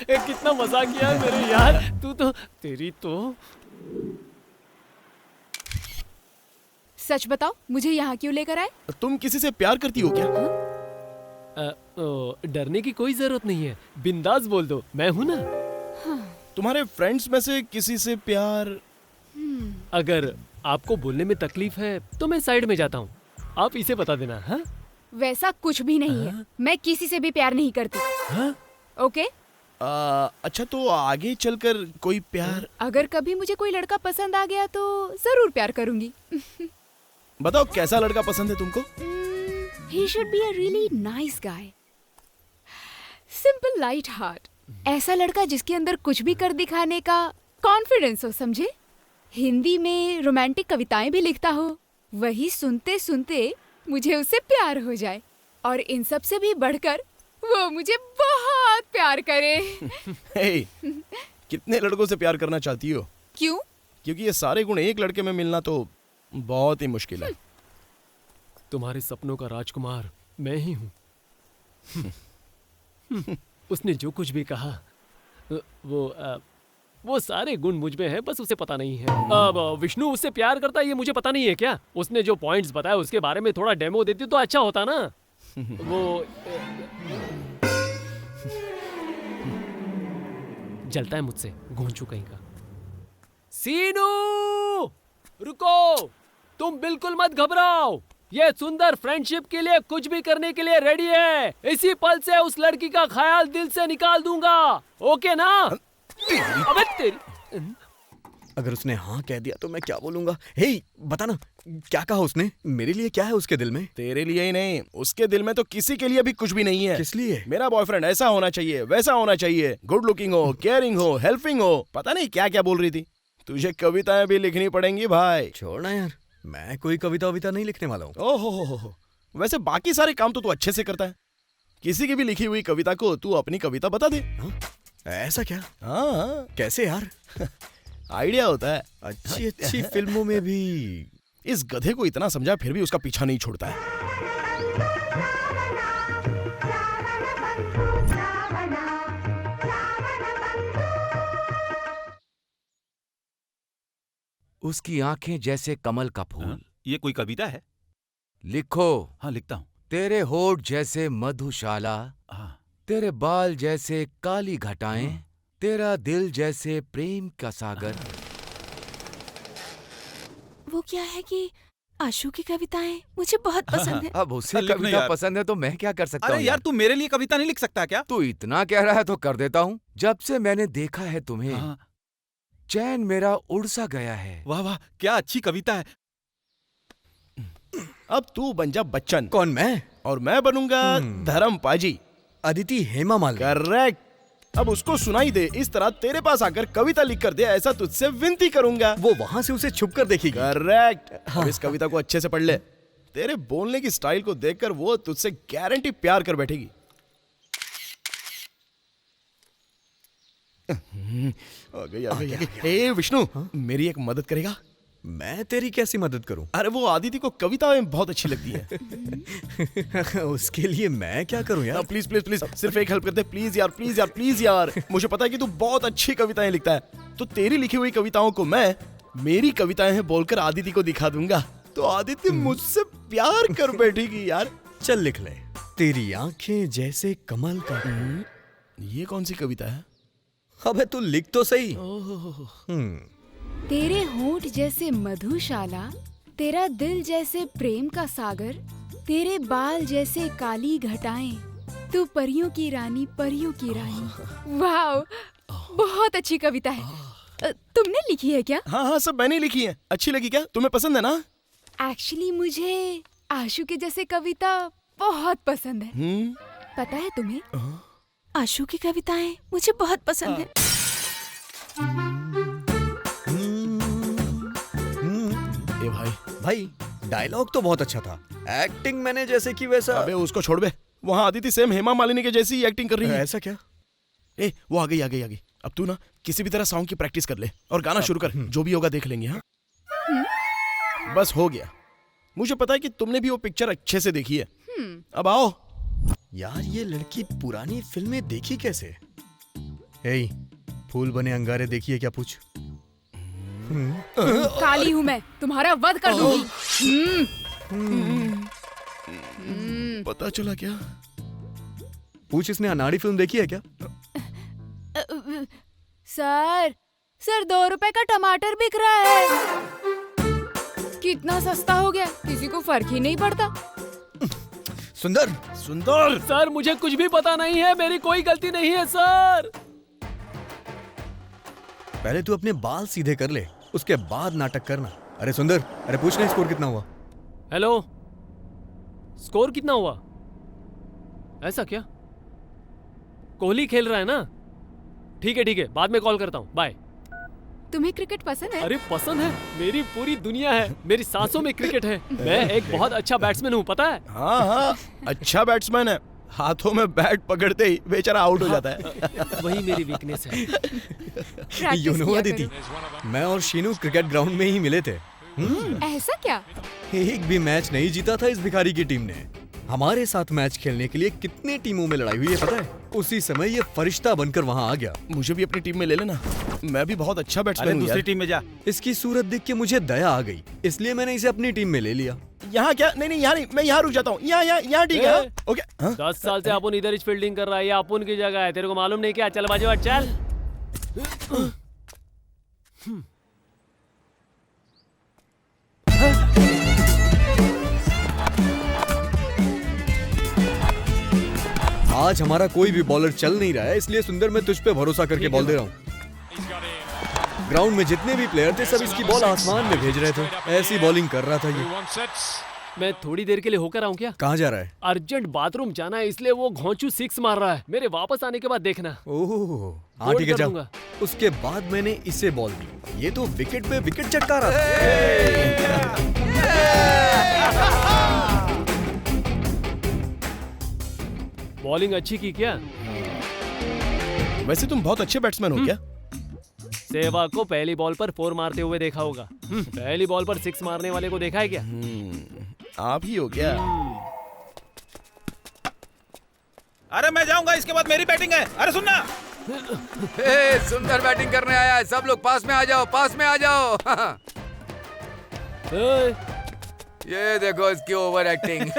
कितना मजाक किया मेरे यार। तू तो, तेरी तो। सच बताओ, मुझे यहाँ क्यों लेकर आए? तुम किसी से प्यार करती हो क्या? डरने की कोई जरूरत नहीं है, बिंदास बोल दो, मैं हूँ ना। तुम्हारे फ्रेंड्स में से किसी से प्यार? अगर आपको बोलने में तकलीफ है तो मैं साइड में जाता हूँ, आप इसे बता देना। हाँ? वैसा कुछ भी नहीं है, मैं किसी से भी प्यार नहीं करती। ओके? अच्छा तो आगे चलकर कोई प्यार? अगर कभी मुझे कोई लड़का पसंद आ गया तो जरूर प्यार करूंगी। बताओ कैसा लड़का पसंद है तुमको? He should be a really nice guy. Simple, light heart. ऐसा लड़का जिसके अंदर कुछ भी कर दिखाने का कॉन्फिडेंस हो, समझे? हिंदी में रोमांटिक कविताएं भी लिखता हो, वही सुनते सुनते मुझे उससे प्यार हो जाए, और इन सब से भी बढ़कर वो मुझे बहुत प्यार करे। hey, कितने लड़कों से प्यार करना चाहती हो? क्यों? क्योंकि ये सारे गुण एक लड़के में मिलना तो बहुत ही मुश्किल है। तुम्हारे सपनों का राजकुमार मैं ही हूँ। उसने जो कुछ भी कहा वो सारे गुण मुझ में है, बस उसे पता नहीं है। अब विष्णु उससे प्यार करता है ये मुझे पता नहीं है क्या? उसने जो पॉइंट्स बताए उसके बारे में थोड़ा डेमो देती तो अच्छा होता ना। वो जलता है मुझसे, घोंचू कहीं का। सीनू रुको, तुम बिल्कुल मत घबराओ, ये सुंदर फ्रेंडशिप के लिए कुछ भी करने के लिए रेडी है। इसी पल से उस लड़की का ख्याल दिल से निकाल दूंगा, ओके ना? अबे तेरी, अगर उसने हाँ कह दिया तो मैं क्या बोलूंगा? हे बता ना, क्या कहा उसने? मेरे लिए क्या है उसके दिल में? तेरे लिए ही नहीं, उसके दिल में तो किसी के लिए भी कुछ भी नहीं है। किस लिए? मेरा बॉयफ्रेंड ऐसा होना चाहिए, वैसा होना चाहिए, गुड लुकिंग हो, केयरिंग हो, हेल्पिंग हो, पता नहीं क्या क्या बोल रही थी। तुझे कविताएं भी लिखनी पड़ेंगी भाई। छोड़ना यार, मैं कोई कविता नहीं लिखने वाला हूँ। ओहो, वैसे बाकी सारे काम तो तू अच्छे से करता है। किसी की भी लिखी हुई कविता को तू अपनी कविता बता दे। ऐसा क्या? हाँ। कैसे यार? आइडिया होता है। अच्छी फिल्मों में भी। इस गधे को इतना समझा फिर भी उसका पीछा नहीं छोड़ता है। उसकी आंखें जैसे कमल का फूल। ये कोई कविता है? लिखो। हाँ, लिखता हूँ। तेरे होठ जैसे मधुशाला, तेरे बाल जैसे काली घटाएं, तेरा दिल जैसे प्रेम का सागर। वो क्या है कि आशु की कविताएं मुझे बहुत पसंद है। अब उसे कविता पसंद है तो मैं क्या कर सकता हूँ? अरे यार, तू मेरे लिए कविता नहीं लिख सकता क्या? तू इतना कह रहा है तो कर देता हूँ। जब से मैंने देखा है तुम्हें, चैन मेरा उड़ सा गया है। वाह वाह, क्या अच्छी कविता है। अब तू बन जा बच्चन। कौन, मैं? और मैं बनूंगा धर्म पाजी। अदिति हेमा मालिनी। करेक्ट। अब उसको सुनाई दे, इस तरह तेरे पास आकर कविता लिख कर दे, ऐसा तुझसे विनती करूंगा। वो वहां से उसे छुप कर देखेगी। करेक्ट। अब इस कविता को अच्छे से पढ़ ले। तेरे बोलने की स्टाइल को देखकर वो तुझसे गारंटी प्यार कर बैठेगी। आ गई। ए विष्णु, मेरी एक मदद करेगा? मैं तेरी कैसी मदद करूं? अरे वो आदिति को कविताएं बहुत अच्छी लगती है। उसके लिए मैं क्या करूं यार? प्लीज प्लीज प्लीज, सिर्फ एक हेल्प कर दे प्लीज यार, प्लीज यार, प्लीज यार। मुझे पता है कि तू बहुत अच्छी कविताएं लिखता है, तो तेरी लिखी हुई कविताओं को मैं मेरी कविताएं हैं बोलकर आदिति को दिखा दूंगा, तो आदिति मुझसे प्यार कर बैठेगी यार। चल लिख ले। तेरी आंखें जैसे कमल का। ये कौन सी कविता है? अबे तू लिख तो सही। तेरे होंठ जैसे मधुशाला, तेरा दिल जैसे प्रेम का सागर, तेरे बाल जैसे काली घटाएं, तू परियों की रानी, परियों की रानी। वाह, बहुत अच्छी कविता है। तुमने लिखी है क्या? हाँ, सब मैंने लिखी है। अच्छी लगी क्या? तुम्हें पसंद है ना? एक्चुअली मुझे आशु के जैसे कविता बहुत पसंद है। पता है तुम्हें? आशु की कविताएं मुझे बहुत पसंद है। भाई डायलॉग तो बहुत अच्छा था, एक्टिंग मैंने जैसे कि वैसा। अबे उसको छोड़ बे, वहाँ आदिति सेम हेमा मालिनी के जैसी एक्टिंग कर रही है। ऐसा क्या? ए वो आ गई। अब तू ना किसी भी तरह सॉन्ग की प्रैक्टिस कर ले और गाना शुरू कर। जो भी होगा देख लेंगे। हाँ बस हो गया। मुझे पता है कि तुमने भी वो पिक्चर अच्छे से देखी है। अब आओ। यार ये लड़की पुरानी फिल्में देखी कैसे? ए, फूल बने अंगारे देखी है क्या? पूछ। काली हूँ मैं, तुम्हारा वध कर दूंगी। पता चला क्या? पूछ, इसने अनाड़ी फिल्म देखी है क्या? सर 2 रुपए का टमाटर बिक रहा है। कितना सस्ता हो गया, किसी को फर्क ही नहीं पड़ता। सुंदर सर मुझे कुछ भी पता नहीं है, मेरी कोई गलती नहीं है सर। पहले तू अपने बाल सीधे कर ले, उसके बाद नाटक करना। अरे सुंदर, अरे पूछना स्कोर कितना हुआ? हेलो, स्कोर कितना हुआ? ऐसा क्या? कोहली खेल रहा है ना? ठीक है, बाद में कॉल करता हूँ, बाय। तुम्हें क्रिकेट पसंद है? अरे पसंद है, मेरी पूरी दुनिया है, मेरी सांसों में क्रिकेट है। मैं एक बहुत अच्छा बैट्समैन हूँ, पता है? हाँ, अच्छा बैट्समैन है। हाथों में बैट पकड़ते ही बेचारा आउट हो जाता है। वही मेरी वीकनेस है। यू नो अदिति, मैं और शीनू क्रिकेट ग्राउंड में ही मिले थे। ऐसा क्या? एक भी मैच नहीं जीता था इस भिखारी की टीम ने। हमारे साथ मैच खेलने के लिए कितने टीमों में लड़ाई हुई है पता है? उसी समय ये फरिश्ता बनकर वहाँ आ गया। मुझे भी अपनी टीम में ले लेना, मैं भी बहुत अच्छा बैट्समैन हूँ। दूसरी टीम में जा। इसकी सूरत देख के मुझे दया आ गई, इसलिए मैंने इसे अपनी टीम में ले लिया। यहाँ क्या? नहीं, यहाँ नहीं, मैं यहाँ रुक जाता हूँ। यहाँ ठीक है। ओके। 10 साल से अपुन इधर ही फील्डिंग कर रहा है, ये अपुन की जगह है, तेरे को मालूम नहीं क्या? चल बाजू हट, चल। आज हमारा कोई भी बॉलर चल नहीं रहा है, इसलिए सुंदर मैं तुझ पे भरोसा करके बॉल दे रहा हूँ। ग्राउंड में जितने भी प्लेयर थे सब इसकी बॉल आसमान में भेज रहे थे। ऐसी बॉलिंग कर रहा था ये। मैं थोड़ी देर के लिए होकर आऊँ क्या? कहाँ जा रहा है? अर्जेंट बाथरूम जाना है, इसलिए वो घोंचू 6 मार रहा है। मेरे वापस आने के बाद देखना। ओह हाँ ठीक है, जाओ। उसके बाद मैंने इसे बॉल दी, ये तो विकेट पे विकेट चटका रहा था। बॉलिंग अच्छी की क्या? वैसे तुम बहुत अच्छे बैट्समैन हो क्या? सहवाग को पहली बॉल पर 4 मारते हुए देखा होगा। पहली बॉल पर 6 मारने वाले को देखा है क्या? आप ही हो क्या? अरे मैं जाऊंगा, इसके बाद मेरी बैटिंग है। अरे सुनना। सुंदर बैटिंग करने आया है, सब लोग पास में आ जाओ, पास में आ जाओ। ए, ये देखो इसकी over acting.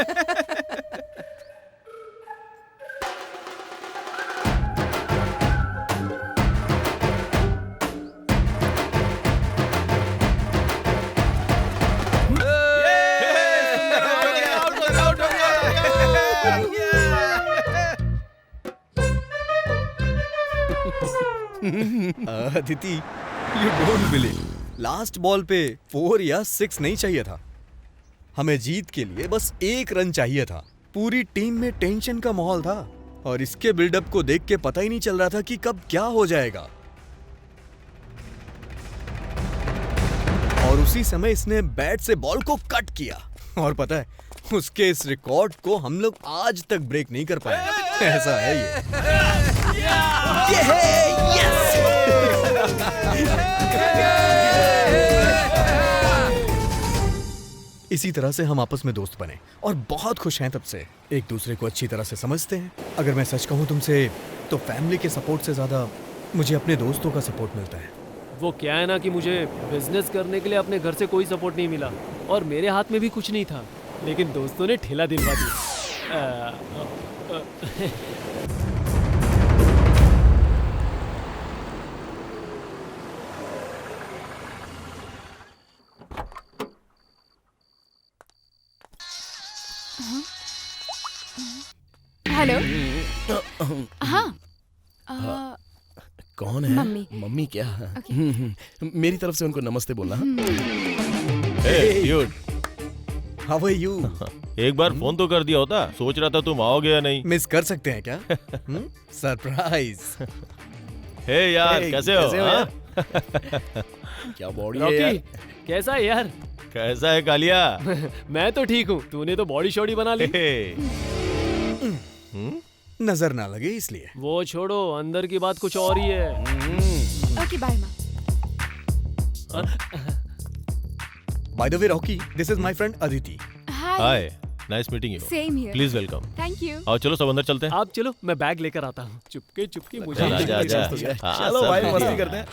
Aditi, you don't believe, last ball पे 4 या 6 नहीं चाहिए था। हमें जीत के लिए बस 1 रन चाहिए था। पूरी टीम में टेंशन का माहौल था और इसके बिल्डअप को देख के पता ही नहीं चल रहा था कि कब क्या हो जाएगा। और उसी समय इसने बैट से बॉल को कट किया और पता है, उसके इस रिकॉर्ड को हम लोग आज तक ब्रेक नहीं कर पाए। ऐसा है ये है, यस! इसी तरह से हम आपस में दोस्त बने और बहुत खुश हैं तब से। एक दूसरे को अच्छी तरह से समझते हैं। अगर मैं सच कहूं तुमसे, तो फैमिली के सपोर्ट से ज्यादा मुझे अपने दोस्तों का सपोर्ट मिलता है। वो क्या है ना कि मुझे बिजनेस करने के लिए अपने घर से कोई सपोर्ट नहीं मिला और मेरे हाथ में भी कुछ नहीं था, लेकिन दोस्तों ने ठेला दिलवा दिया। हेलो। हाँ। कौन है? मम्मी। मम्मी क्या? मेरी तरफ से उनको नमस्ते बोलना। Hey, dude, how are you? एक बार फोन तो कर दिया होता। सोच रहा था तुम आओगे या नहीं। मिस कर सकते हैं क्या? सरप्राइज। हे यार, Hey, कैसे हो? हाँ? क्या बॉडी है यार? रॉकी, कैसा है यार? कैसा है कालिया? मैं तो ठीक हूँ, तूने तो बॉडी शॉडी बना ली। नजर ना लगे इसलिए। वो छोड़ो, अंदर की बात कुछ और ही है। ओके बाय माँ। By the way Rocky, this is my friend Aditi. Hi, nice meeting you. Same here. Please welcome. Thank you. आओ चलो सब अंदर चलते हैं। आप चलो, मैं बैग लेकर आता हूँ। चुपके चुपके मुझे चल, आजा, आजा। हाँ, चलो सब भाई, बढ़िया। मस्ती करते हैं।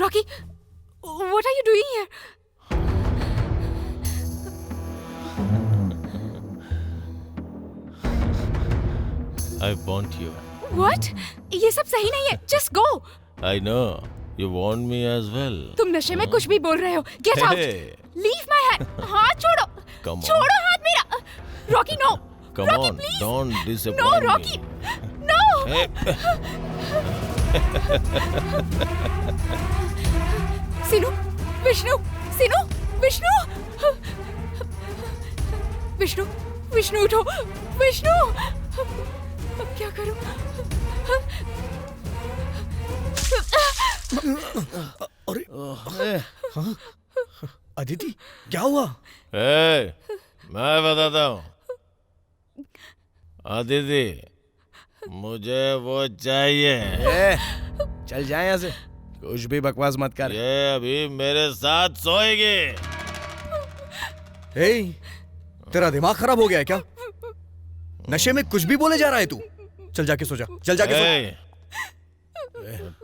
Rocky, what are you doing here? I want you. What? ये सब सही नहीं है। Just go. I know. You want me as well. तुम नशे में कुछ भी बोल रहे हो। Get out. Hey. Leave my hand. हाथ छोड़ो। Come on. छोड़ो हाथ मेरा। Rocky, no. Come Rocky, on, please. don't No, disappoint Rocky. me. No. Hey. सिनु, Vishnu, सिनु, Vishnu, Vishnu, Vishnu उठो, विष्णु, अब क्या करूं? अरे, हाँ? अदिति, क्या हुआ? Hey, मैं बताता हूँ। अदिति, मुझे वो चाहिए। चल जाए यहाँ से, कुछ भी बकवास मत कर। ये अभी मेरे साथ सोएगी। हे, तेरा दिमाग खराब हो गया है क्या? नशे में कुछ भी बोले जा रहा है तू। चल जाके सो जा, चल जाके सो।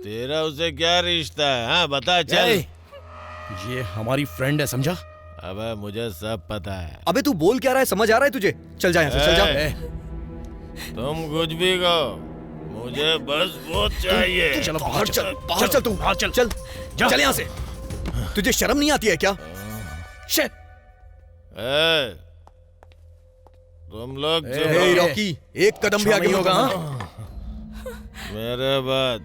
तेरा उसे क्या रिश्ता है? हाँ बता चल। ये हमारी फ्रेंड है, समझा? अबे मुझे सब पता है। अबे तू बोल क्या रहा है, समझ आ रहा है तुझे? चल जा यहाँ से, चल जा। तुम कुछ भी कहो, मुझे बस वो चाहिए। चलो बाहर चल, बाहर चल तू, चल चल चल यहाँ से। तुझे शर्म नहीं आती है क्या? तुम लोग रॉकी, एक कदम भी आगे होगा। मेरे बाद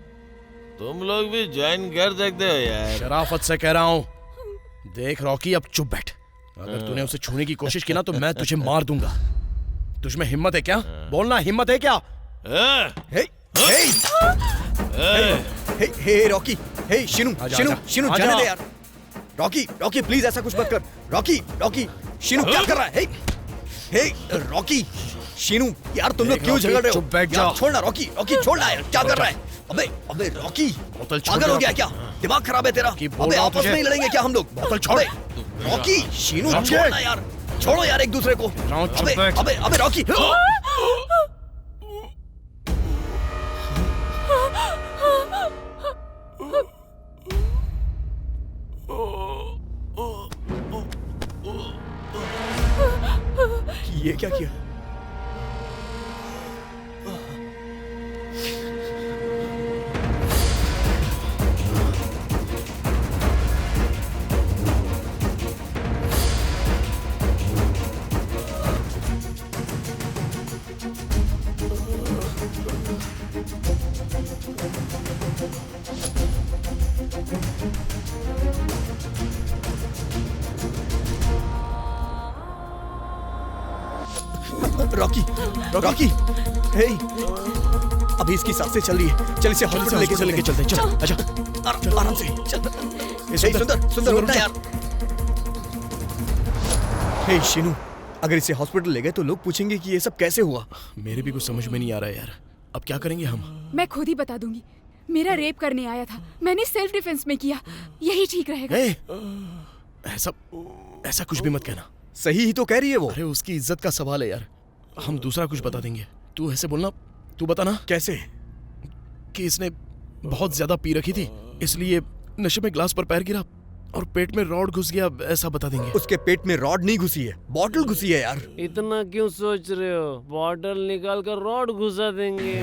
तुम लोग भी ज्वाइन कर सकते हो यार। शराफत से कह रहा हूँ। देख रॉकी, अब चुप बैठ। अगर तूने उसे छूने की कोशिश की ना तो मैं तुझे मार दूंगा। तुझमें हिम्मत है क्या? बोलना, हिम्मत है क्या? हे रॉकी, हे शिनू, शिनू जाने दे यार। रॉकी प्लीज ऐसा कुछ मत कर। रॉकी शिनू क्या कर रहा है? हे रॉकी, शिनू यार तुम लोग क्यों झगड़ रहे हो? चुप बैठ जाओ। छोड़ना रॉकी छोड़ना यार, क्या कर रहा है? अबे रॉकी, पागल हो गया क्या? दिमाग खराब है तेरा? अबे आपस में ही लड़ेंगे क्या हम लोग? बोतल छोड़। रॉकी, शिनू छोड़ना यार, छोड़ो यार एक दूसरे को। अबे रॉकी। ये क्या किया? रॉकी, हे, अभी इसकी सांसें चल रही है। चल इसे हॉस्पिटल लेके चलते। चल आजा, आराम से चल। सुंदर उठना यार। हे शिनू, अगर इसे हॉस्पिटल ले गए तो लोग पूछेंगे कि ये सब कैसे हुआ। मेरे भी कुछ समझ में नहीं आ रहा है यार। अब क्या करेंगे हम? मैं खुद ही बता दूंगी। मेरा रेप करने आया था, मैंने सेल्फ डिफेंस में किया, यही ठीक रहेगा। ऐसा कुछ भी मत कहना। सही ही तो कह रही है वो। अरे उसकी इज्जत का सवाल है यार, हम दूसरा कुछ बता देंगे। तू ऐसे बोलना, तू बता ना। कैसे? कि इसने बहुत ज्यादा पी रखी थी, इसलिए नशे में ग्लास पर पैर गिरा और पेट में रॉड घुस गया, ऐसा बता देंगे। उसके पेट में रॉड नहीं घुसी है, बॉटल घुसी है यार। इतना क्यों सोच रहे हो? बॉटल निकाल कर रॉड घुसा देंगे।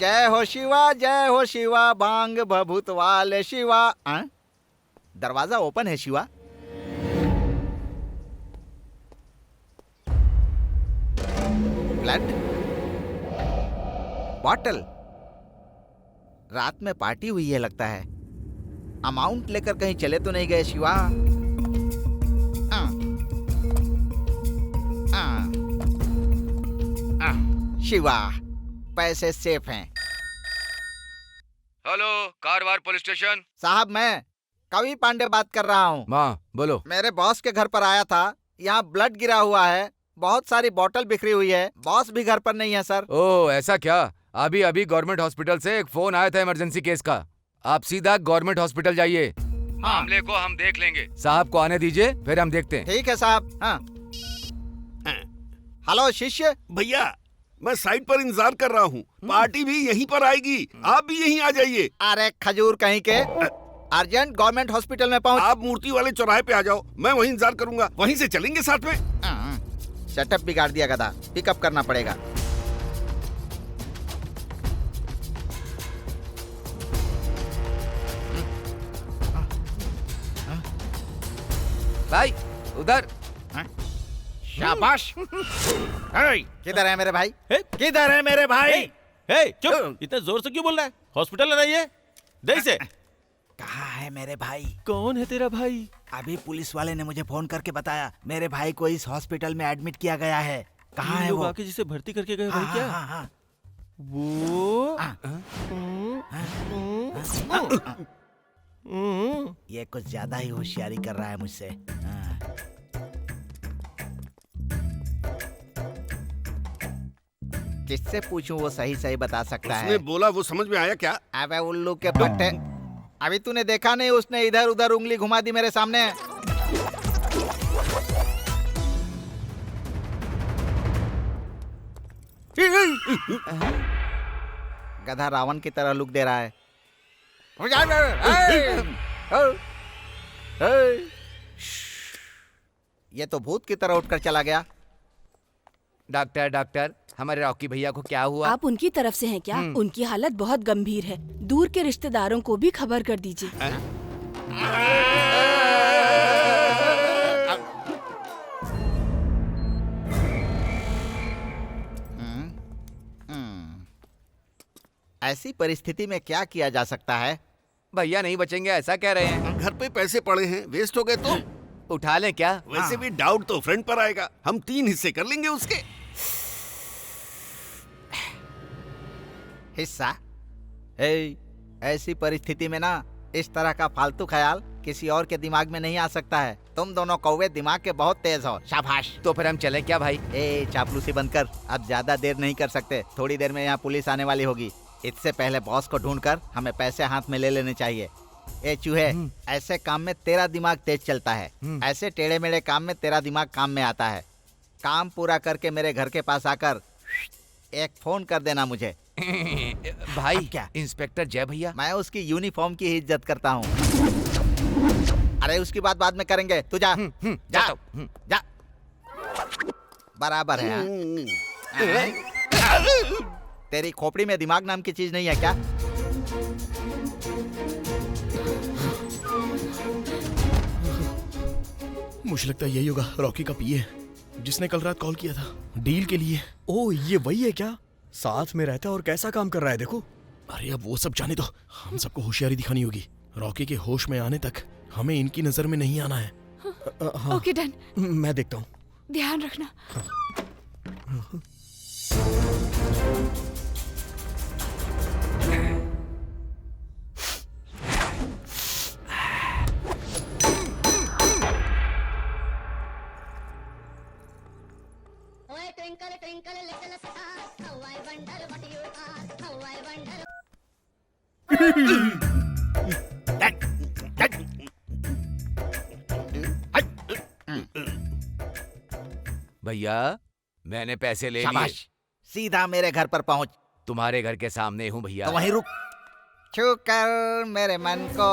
जय हो शिवा बांग बभूत वाले शिवा। दरवाजा ओपन है शिवा। ब्लड बॉटल, रात में पार्टी हुई है लगता है। अमाउंट लेकर कहीं चले तो नहीं गए शिवा? शिवा पैसे सेफ हैं। Hello, Karwar police station. साहब मैं कवि पांडे बात कर रहा हूँ। माँ बोलो। मेरे बॉस के घर पर आया था, यहाँ ब्लड गिरा हुआ है, बहुत सारी बोतल बिखरी हुई है। बॉस भी घर पर नहीं है सर। ओह ऐसा क्या? अभी गवर्नमेंट हॉस्पिटल से एक फोन आया था इमरजेंसी केस का। आप सीधा गवर्नमेंट हॉस्पिटल जाइए, मामले को हम देख लेंगे। साहब को आने दीजिए, फिर हम देखते हैं। ठीक है साहब। हाँ हेलो शिष्य। भैया मैं साइड पर इंतजार कर रहा हूँ, पार्टी भी यहीं पर आएगी, आप भी यहीं आ जाइए। अरे खजूर कहीं के, अर्जेंट गवर्नमेंट हॉस्पिटल में पहुँच। आप मूर्ति वाले चौराहे पे आ जाओ, मैं वहीं इंतजार करूंगा, वहीं से चलेंगे साथ में। सेटअप बिगाड़ दिया गधा, पिकअप करना पड़ेगा। भाई उधर। शाबाश। किधर है मेरे भाई? किधर है मेरे भाई? चुप! इतना जोर से क्यों बोल रहा है? हॉस्पिटल है ये, दे इसे। कहाँ है मेरे भाई? कौन है तेरा भाई? अभी पुलिस वाले ने मुझे फोन करके बताया मेरे भाई को इस हॉस्पिटल में एडमिट किया गया है। कहाँ है वो? आके जिसे भर्ती करके गए भाई क्या? हाँ। वो ये कुछ ज्यादा ही होशियारी कर रहा है मुझसे। किससे पूछूं वो सही सही बता सकता है। उसने बोला वो समझ में आया क्या? अबे उल्लू के पट्टे, अभी तूने देखा नहीं उसने इधर उधर उंगली घुमा दी मेरे सामने। गधा रावण की तरह लुक दे रहा है। ये तो भूत की तरह उठकर चला गया। डॉक्टर हमारे रॉकी भैया को क्या हुआ? आप उनकी तरफ से हैं क्या? उनकी हालत बहुत गंभीर है, दूर के रिश्तेदारों को भी खबर कर दीजिए। ऐसी परिस्थिति में क्या किया जा सकता है? भैया नहीं बचेंगे ऐसा कह रहे हैं। घर पे पैसे पड़े हैं, वेस्ट हो गए तो उठा लें क्या? वैसे भी डाउट तो फ्रेंड पर आएगा, हम 3 हिस्से कर लेंगे उसके। हिस्सा? ऐसी परिस्थिति में ना इस तरह का फालतू ख्याल किसी और के दिमाग में नहीं आ सकता है। तुम दोनों कौवे दिमाग के बहुत तेज हो। शाबाश। तो फिर हम चलें क्या भाई? चापलूसी बंद कर, अब ज्यादा देर नहीं कर सकते। थोड़ी देर में यहाँ पुलिस आने वाली होगी। इससे पहले बॉस को ढूंढकर हमें पैसे हाथ में ले लेने चाहिए। चूहे, ऐसे काम में तेरा दिमाग तेज चलता है, ऐसे टेढ़े मेढ़े काम में तेरा दिमाग काम में आता है। काम पूरा करके मेरे घर के पास आकर एक फोन कर देना मुझे। भाई क्या? इंस्पेक्टर जय भैया? मैं उसकी यूनिफॉर्म की ही इज्जत करता हूँ। अरे उसकी बात बाद में करेंगे, तू जा। जा जा, बराबर है। तेरी खोपड़ी में दिमाग नाम की चीज नहीं है क्या? मुझे लगता है यही होगा रॉकी का पीए, जिसने कल रात कॉल किया था डील के लिए। ओ, ये वही है क्या? साथ में रहता है और कैसा काम कर रहा है देखो। अरे अब वो सब जाने दो, हम सबको होशियारी दिखानी होगी। रॉकी के होश में आने तक हमें इनकी नजर में नहीं आना है। Okay done. मैं देखता हूँ, ध्यान रखना। भैया मैंने पैसे ले लिए। शाबाश, सीधा मेरे घर पर पहुंच। तुम्हारे घर के सामने हूँ भैया। तो वहीं रुक, छू कर मेरे मन को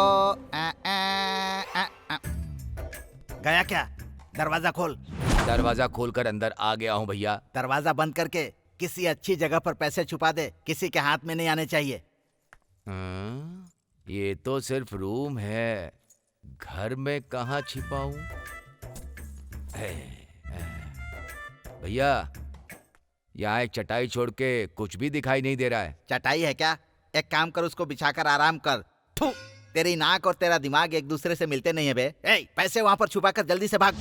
गया क्या? दरवाजा खोल। दरवाजा खोलकर अंदर आ गया हूँ भैया। दरवाजा बंद करके किसी अच्छी जगह पर पैसे छुपा दे, किसी के हाथ में नहीं आने चाहिए। ये तो सिर्फ रूम है, घर में कहाँ छिपाऊं? भैया यहाँ एक चटाई छोड़ के कुछ भी दिखाई नहीं दे रहा है। चटाई है क्या? एक काम कर, उसको बिछाकर आराम कर। थू, तेरी नाक और तेरा दिमाग एक दूसरे से मिलते नहीं है बे। पैसे वहां पर छुपाकर जल्दी से भाग।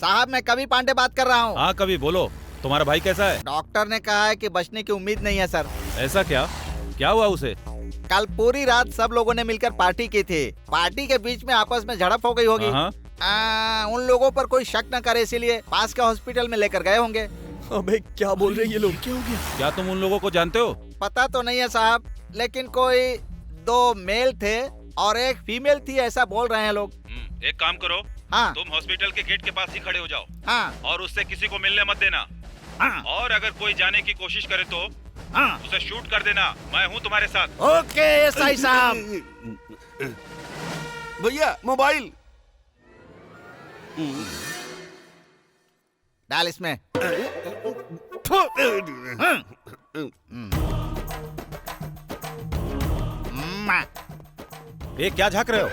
साहब मैं कवि पांडे बात कर रहा हूँ। हाँ कवि बोलो, तुम्हारा भाई कैसा है? डॉक्टर ने कहा है कि बचने की उम्मीद नहीं है सर। ऐसा क्या? क्या हुआ उसे? कल पूरी रात सब लोगों ने मिलकर पार्टी की थी। पार्टी के बीच में आपस में झड़प हो गई होगी। उन लोगों पर कोई शक न करे इसलिए पास के हॉस्पिटल में लेकर गए होंगे। अबे क्या बोल रहे हैं ये लोग? क्या हो गया? क्या तुम उन लोगों को जानते हो? पता तो नहीं है साहब, लेकिन कोई 2 मेल थे और एक फीमेल थी ऐसा बोल रहे हैं लोग। एक काम करो, हाँ। तुम हॉस्पिटल के गेट के पास ही खड़े हो जाओ। हाँ। और उससे किसी को मिलने मत देना। हाँ। और अगर कोई जाने की कोशिश करे तो उसे शूट कर देना। मैं हूँ तुम्हारे साथ। ओके एसआई साहब। भैया मोबाइल। डाल इसमें। ये क्या झांक रहे हो?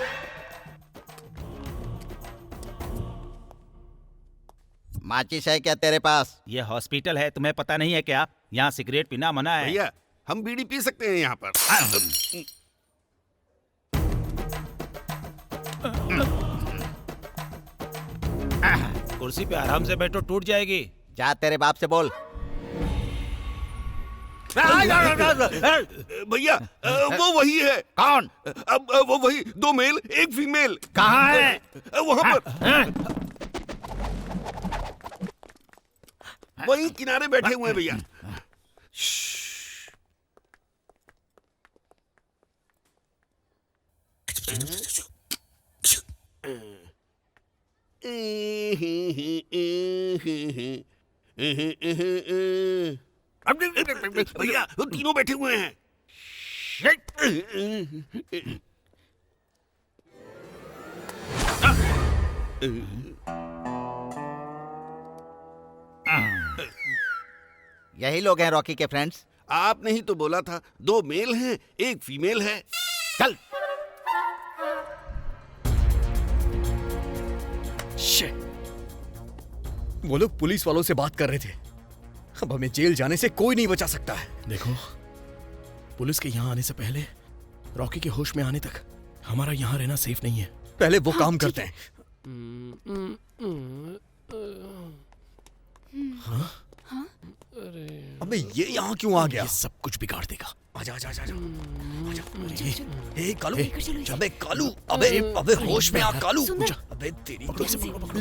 माचिस है क्या तेरे पास? ये हॉस्पिटल है, तुम्हें पता नहीं है क्या? यहाँ सिगरेट पीना मना है। भैया हम बीड़ी पी सकते हैं यहाँ पर। कुर्सी पे आराम से बैठो, टूट जाएगी। जा तेरे बाप से बोल। भैया वो वही है। कौन? अब वो वही, 2 मेल 1 फीमेल। कहाँ है? वहाँ पर वही किनारे बैठे हुए हैं भैया। भैया वो तीनों बैठे हुए हैं। यही लोग हैं रॉकी के फ्रेंड्स। आपने ही तो बोला था 2 मेल हैं 1 फीमेल है। चल। वो लोग पुलिस वालों से बात कर रहे थे। अब हमें जेल जाने से कोई नहीं बचा सकता है। देखो, पुलिस के यहाँ आने से पहले रॉकी के होश में आने तक हमारा यहाँ रहना सेफ नहीं है। पहले वो काम करते हैं। हाँ? अबे ये यहाँ क्यों आ गया? ये सब कुछ बिगाड़ देगा। आजा आजा आजा आजा। ए कालू, अबे कालू, अबे होश में आ कालू। अबे तेरी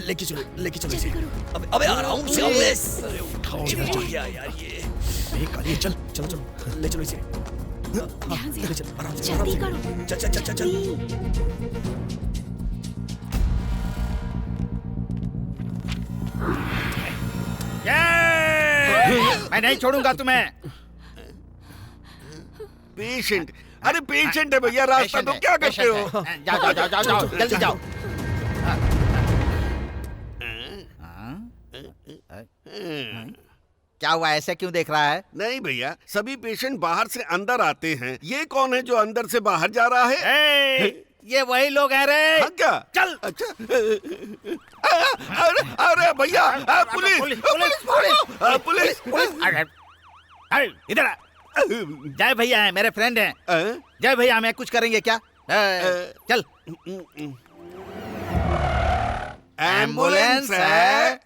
लेके चलो इसे। अबे आराम से अबे। अरे उठाओ यार ये। काली चल ले चलो इसे। ले चल आराम से। जल्दी करो। चल। मैं नहीं छोड़ूंगा तुम्हें। पेशेंट, अरे पेशेंट है भैया, रास्ता तो क्या करते हो? जाओ जल्दी जाओ। क्या हुआ, ऐसे क्यों देख रहा है? नहीं भैया, सभी पेशेंट बाहर से अंदर आते हैं। ये कौन है जो अंदर से बाहर जा रहा है? ये वही लोग हैं रे। हाँ क्या? चल। अच्छा। अरे भैया, पुलिस। इधर आ। जय भैया हैं, मेरे फ्रेंड हैं। जय भैया हमें कुछ करेंगे क्या? चल। एम्बुलेंस है।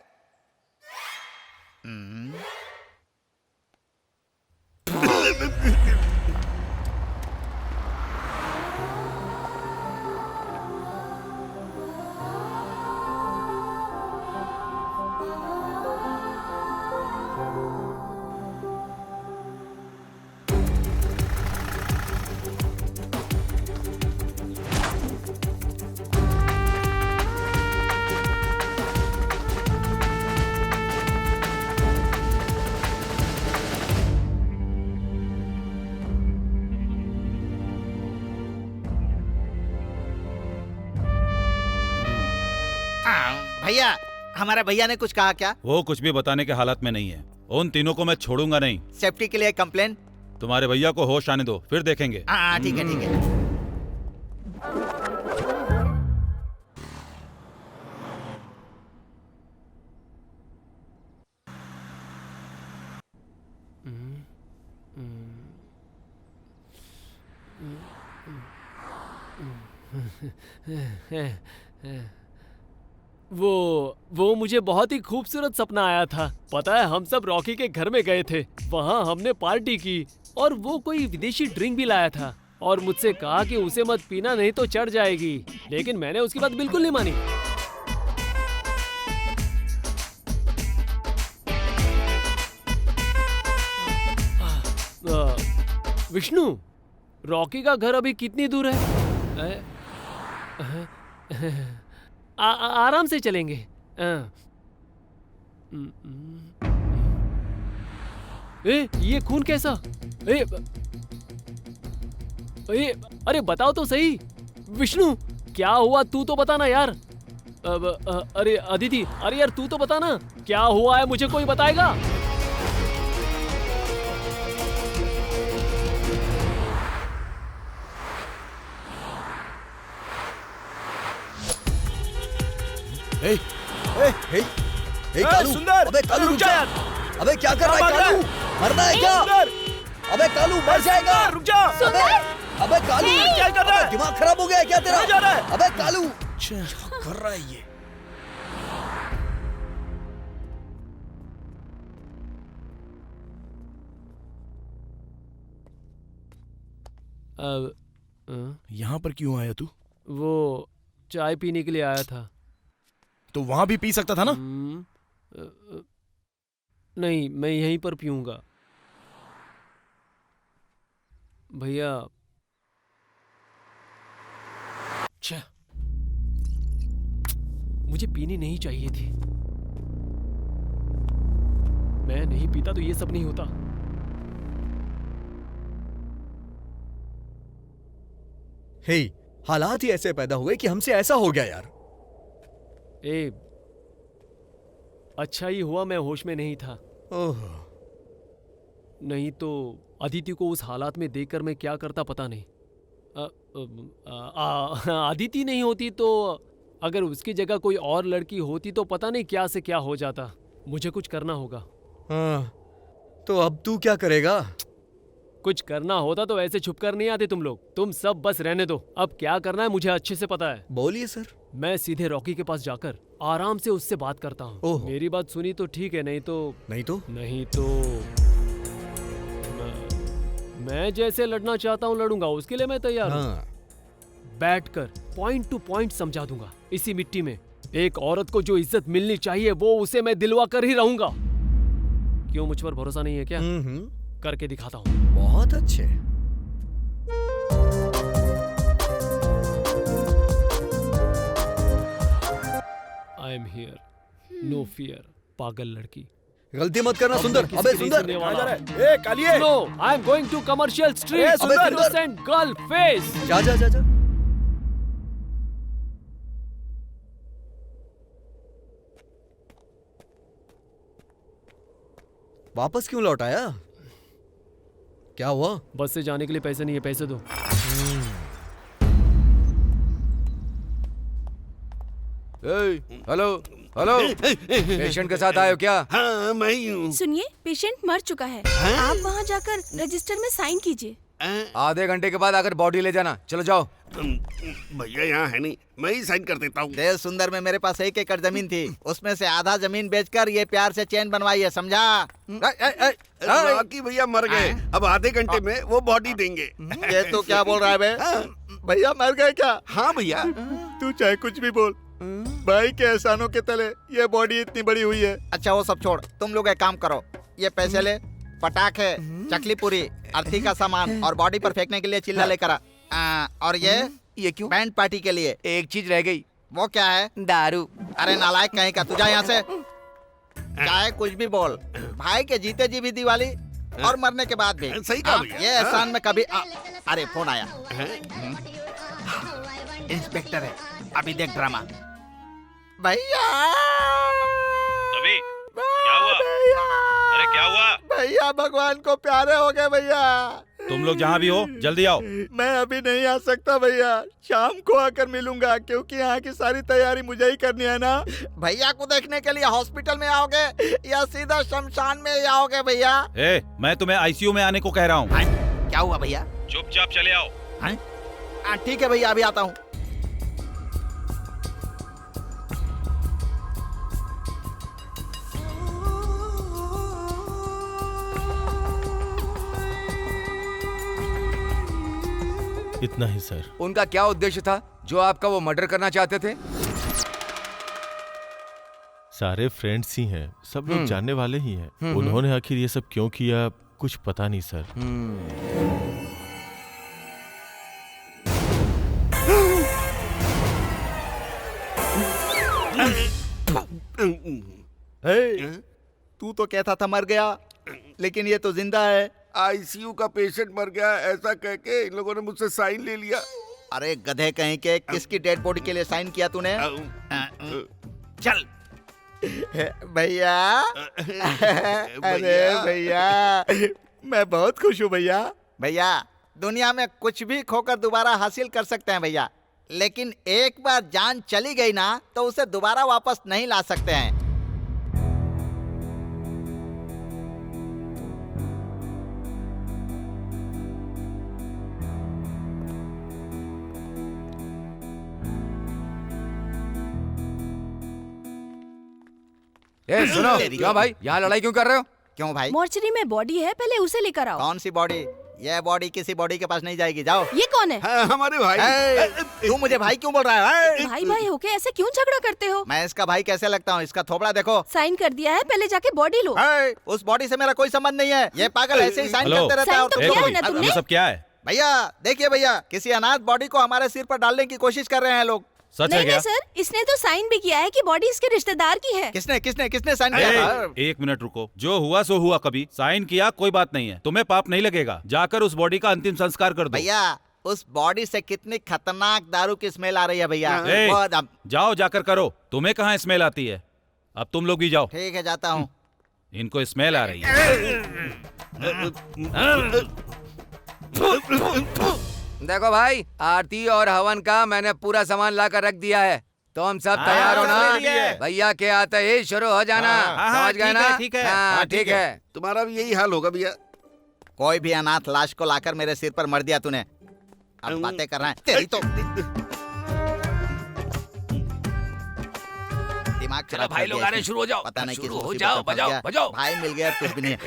भैया, हमारे भैया ने कुछ कहा क्या? वो कुछ भी बताने के हालत में नहीं है। उन तीनों को मैं छोड़ूंगा नहीं। सेफ्टी के लिए कंप्लेन। तुम्हारे भैया को होश आने दो, फिर देखेंगे। हाँ ठीक है। वो मुझे बहुत ही खूबसूरत सपना आया था। पता है, हम सब रॉकी के घर में गए थे, वहाँ हमने पार्टी की और वो कोई विदेशी ड्रिंक भी लाया था और मुझसे कहा कि उसे मत पीना नहीं तो चढ़ जाएगी, लेकिन मैंने उसकी बात बिल्कुल नहीं मानी। विष्णु, रॉकी का घर अभी कितनी दूर है? आराम से चलेंगे। ये खून कैसा? अरे बताओ तो सही। विष्णु, क्या हुआ? तू तो बताना यार। अरे अदिति, अरे यार तू तो बता ना, क्या हुआ है, मुझे कोई बताएगा? ए, कालू, सुंदर, अबे कालू रुक जा यार। अबे क्या कर रहा है कालू? मरना है क्या? अबे कालू मर जाएगा। रुक जा। अबे कालू क्या कर रहा है? दिमाग खराब हो गया है क्या तेरा? जा रहा है? अबे कालू क्या कर रहा है ये? यहाँ पर क्यों आया तू? वो चाय पीने के लिए आया था। तो वहां भी पी सकता था ना? नहीं, मैं यहीं पर पीऊंगा। भैया मुझे पीनी नहीं चाहिए थी। मैं नहीं पीता तो ये सब नहीं होता। हे, हालात ही ऐसे पैदा हुए कि हमसे ऐसा हो गया यार। अच्छा ही हुआ मैं होश में नहीं था। ओह, नहीं तो अदिति को उस हालात में देखकर मैं क्या करता पता नहीं। अदिति नहीं होती तो अगर उसकी जगह कोई और लड़की होती तो पता नहीं क्या से क्या हो जाता। मुझे कुछ करना होगा। हाँ, तो अब तू क्या करेगा? कुछ करना होता तो ऐसे छुप कर नहीं आते तुम लोग। तुम सब बस रहने दो। अब क्या करना है मुझे अच्छे से पता है। बोलिए सर। मैं सीधे रॉकी के पास जाकर आराम से उससे बात करता हूँ। मेरी बात सुनी तो ठीक है, नहीं तो मैं जैसे लड़ना चाहता हूँ लड़ूंगा। उसके लिए मैं तैयार हूँ। बैठकर पॉइंट टू पॉइंट समझा दूंगा। इसी मिट्टी में एक औरत को जो इज्जत मिलनी चाहिए वो उसे मैं दिलवा कर ही रहूंगा। क्यों, मुझ पर भरोसा नहीं है क्या? करके दिखाता हूँ। बहुत अच्छे। I am here, no fear. पागल लड़की, गलती मत करना सुंदर। अबे सुंदर, ए कालिए। No, I am going to commercial street. Innocent girl face. जा जा जा जा। वापस क्यों लौट आया? क्या हुआ? बस से जाने के लिए पैसे नहीं है, पैसे दो। हेलो हेलो, पेशेंट के साथ आए हो क्या? हाँ, मैं ही हूँ। सुनिए, पेशेंट मर चुका है। आप वहाँ जाकर रजिस्टर में साइन कीजिए। आधे घंटे के बाद आकर बॉडी ले जाना। चलो जाओ। भैया यहाँ है नहीं, मैं ही साइन कर देता हूँ। देव सुंदर में मेरे पास 1 एकड़ जमीन थी, उसमें से आधा जमीन बेचकर ये प्यार से चैन बनवाई है, समझा? रॉकी भैया मर गए, अब आधे घंटे में वो बॉडी देंगे। ये तो क्या बोल रहा है बे? भैया मर गए क्या? हाँ भैया। तू चाहे कुछ भी बोल, भाई के एहसानों के तले ये बॉडी इतनी बड़ी हुई है। अच्छा वो सब छोड़, तुम लोग एक काम करो, ये पैसे ले, पटाखे, चकली पूरी, अर्थी का सामान और बॉडी पर फेंकने के लिए चिल्ला लेकर आ। और ये क्यों? बैंड पार्टी के लिए। एक चीज रह गई। वो क्या है? दारू। अरे नालायक कहीं का, तू जा यहाँ से। चाहे कुछ भी बोल, भाई के जीते जी भी दिवाली और मरने के बाद भी। सही कहा भैया। ये एहसान में कभी अरे फोन आया। इंस्पेक्टर है, अभी देख ड्रामा। भैया क्या हुआ? अरे क्या हुआ? भैया भगवान को प्यारे हो गए भैया। तुम लोग जहाँ भी हो जल्दी आओ। मैं अभी नहीं आ सकता भैया, शाम को आकर मिलूंगा, क्योंकि यहाँ की सारी तैयारी मुझे ही करनी है ना। भैया को देखने के लिए हॉस्पिटल में आओगे या सीधा शमशान में ही आओगे भैया? मैं तुम्हें आईसीयू में आने को कह रहा हूँ। क्या हुआ भैया? चुपचाप चले आओ। ठीक है भैया, अभी आता हूँ। इतना ही सर। उनका क्या उद्देश्य था जो आपका वो मर्डर करना चाहते थे? सारे फ्रेंड्स ही हैं, सब लोग जानने वाले ही हैं। उन्होंने आखिर ये सब क्यों किया कुछ पता नहीं सर। तू तो कहता था मर गया, लेकिन ये तो जिंदा है। आईसीयू का पेशेंट मर गया ऐसा कह के इन लोगों ने मुझसे साइन ले लिया। अरे गधे कहीं के, किसकी डेड बॉडी के लिए साइन किया तूने? चल भैया। अरे भैया मैं बहुत खुश हूँ भैया। भैया दुनिया में कुछ भी खोकर दोबारा हासिल कर सकते हैं भैया, लेकिन एक बार जान चली गई ना तो उसे दोबारा वापस नहीं ला सकते हैं। ए सुनो, क्यों भाई यहाँ लड़ाई क्यों कर रहे हो? क्यों भाई? मोर्चरी में बॉडी है, पहले उसे लेकर आओ। कौन सी बॉडी? यह बॉडी किसी बॉडी के पास नहीं जाएगी, जाओ। ये कौन है? हमारे भाई। तू मुझे भाई क्यों बोल रहा है? भाई भाई होके ऐसे क्यों झगड़ा करते हो? मैं इसका भाई कैसे लगता हूँ? इसका थोबड़ा देखो। साइन कर दिया है, पहले जाके बॉडी लो। उस बॉडी से मेरा कोई संबंध नहीं है। ये पागल ऐसे ही साइन करते रहता है। साइन तो किया है ना तुमने? ये सब क्या है? भैया देखिए भैया, किसी अनाथ बॉडी को हमारे सिर पर डालने की कोशिश कर रहे हैं लोग। सच है क्या? नहीं सर, इसने तो साइन भी किया है कि बॉडी इसके रिश्तेदार की है। किसने किसने किसने साइन किया था? एक मिनट रुको, जो हुआ सो हुआ। कभी साइन किया कोई बात नहीं है, तुम्हें पाप नहीं लगेगा। जाकर उस बॉडी का अंतिम संस्कार कर दो। भैया उस बॉडी से कितनी खतरनाक दारू की स्मेल आ रही है भैया। जाओ जाकर करो, तुम्हें कहाँ स्मेल आती है? अब तुम लोग भी जाओ। ठीक है जाता हूँ। इनको स्मेल आ रही है। देखो भाई, आरती और हवन का मैंने पूरा सामान ला कर रख दिया है। तो हम सब तैयार हो ना? भैया के आते ही शुरू हो जाना। समझ गए ना? ठीक है, हाँ ठीक है। तुम्हारा भी यही हाल होगा भैया। कोई भी अनाथ लाश को लाकर मेरे सिर पर मर दिया तूने। अब बातें कर रहा है तेरी तो दिमाग खराब। भाई लोग आ रहे, शुरू हो जाओ। पता नहीं शुरू किस हो मुसीबत जाओ, में फंस बजाओ गया। बजाओ। भाई मिल गया कुछ भी नहीं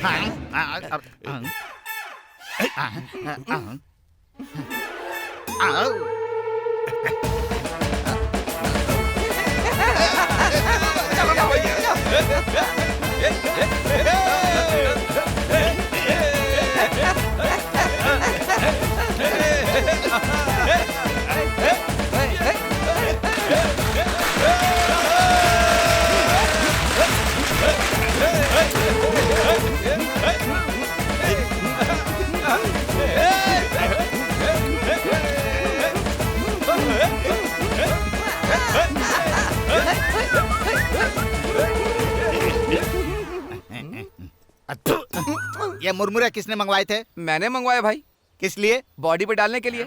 ये मुरमुरे किसने मंगवाए थे? मैंने मंगवाए भाई। किस लिए? बॉडी पे डालने के लिए।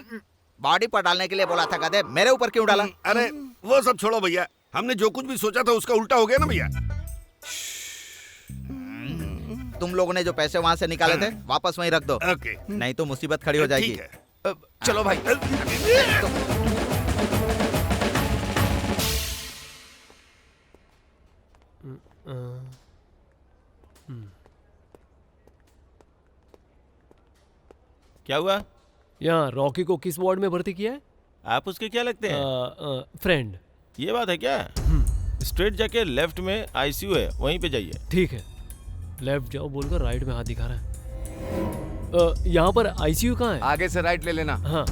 बॉडी पर डालने के लिए बोला था गधे, मेरे ऊपर क्यों डाला? अरे वो सब छोड़ो भैया, हमने जो कुछ भी सोचा था उसका उल्टा हो गया ना भैया। तुम लोगों ने जो पैसे वहाँ से निकाले थे वापस वहीं रख दो। ओके। नहीं तो मुसीबत खड़ी हो जाएगी। ठीक है। चलो भाई। क्या हुआ? यहाँ रॉकी को किस वार्ड में भर्ती किया है? आप उसके क्या लगते हैं? फ्रेंड। ये बात है क्या? स्ट्रेट जाके लेफ्ट में आईसीयू है, वहीं पे जाइए। ठीक है, लेफ्ट जाओ बोलकर राइट में हाथ दिखा रहा है। यहाँ पर आईसीयू कहाँ है? आगे से राइट ले लेना। हाँ।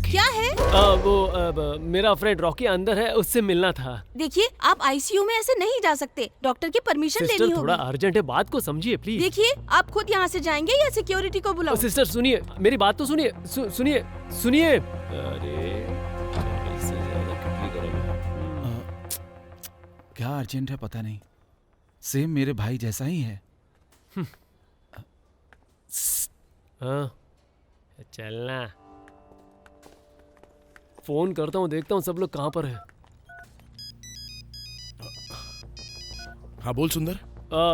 क्या है? वो मेरा फ्रेंड रॉकी अंदर है, उससे मिलना था। देखिए आप आईसीयू में ऐसे नहीं जा सकते, डॉक्टर की परमिशन लेनी होगी। थोड़ा अर्जेंट है, बात को समझिए प्लीज। देखिए आप खुद यहाँ से जाएंगे या सिक्योरिटी को बुलाओ? सिस्टर सुनिए, मेरी बात तो सुनिए। सुनिए सुनिए। अरे क्या अर्जेंट है पता नहीं, सेम मेरे भाई जैसा ही है। हाँ चलना, फोन करता हूँ, देखता हूँ सब लोग कहाँ पर है। हाँ बोल सुंदर।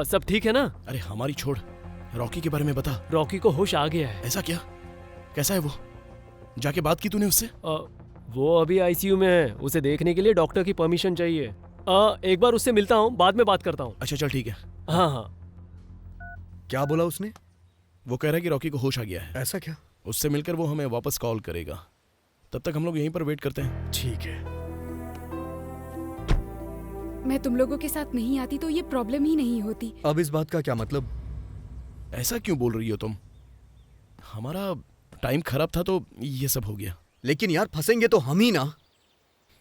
सब ठीक है ना? अरे हमारी छोड़, रॉकी के बारे में बता। रॉकी को होश आ गया है। ऐसा क्या? कैसा है वो? जाके बात की तूने उससे? वो अभी आईसीयू में है, उसे देखने के लिए डॉक्टर की परमिशन चाहिए। एक बार उससे मिलता हूँ, बाद में बात करता हूँ। अच्छा चल ठीक है। हाँ हाँ। क्या बोला उसने? वो कह रहा है कि रॉकी को होश आ गया है। ऐसा क्या? उससे मिलकर वो हमें वापस कॉल करेगा, तब तक हम लोग यहीं पर वेट करते हैं। ठीक है। मैं तुम लोगों के साथ नहीं आती तो ये प्रॉब्लम ही नहीं होती। अब इस बात का क्या मतलब? ऐसा क्यों बोल रही हो तुम? हमारा टाइम खराब था तो ये सब हो गया। लेकिन यार फंसेंगे तो हम ही ना।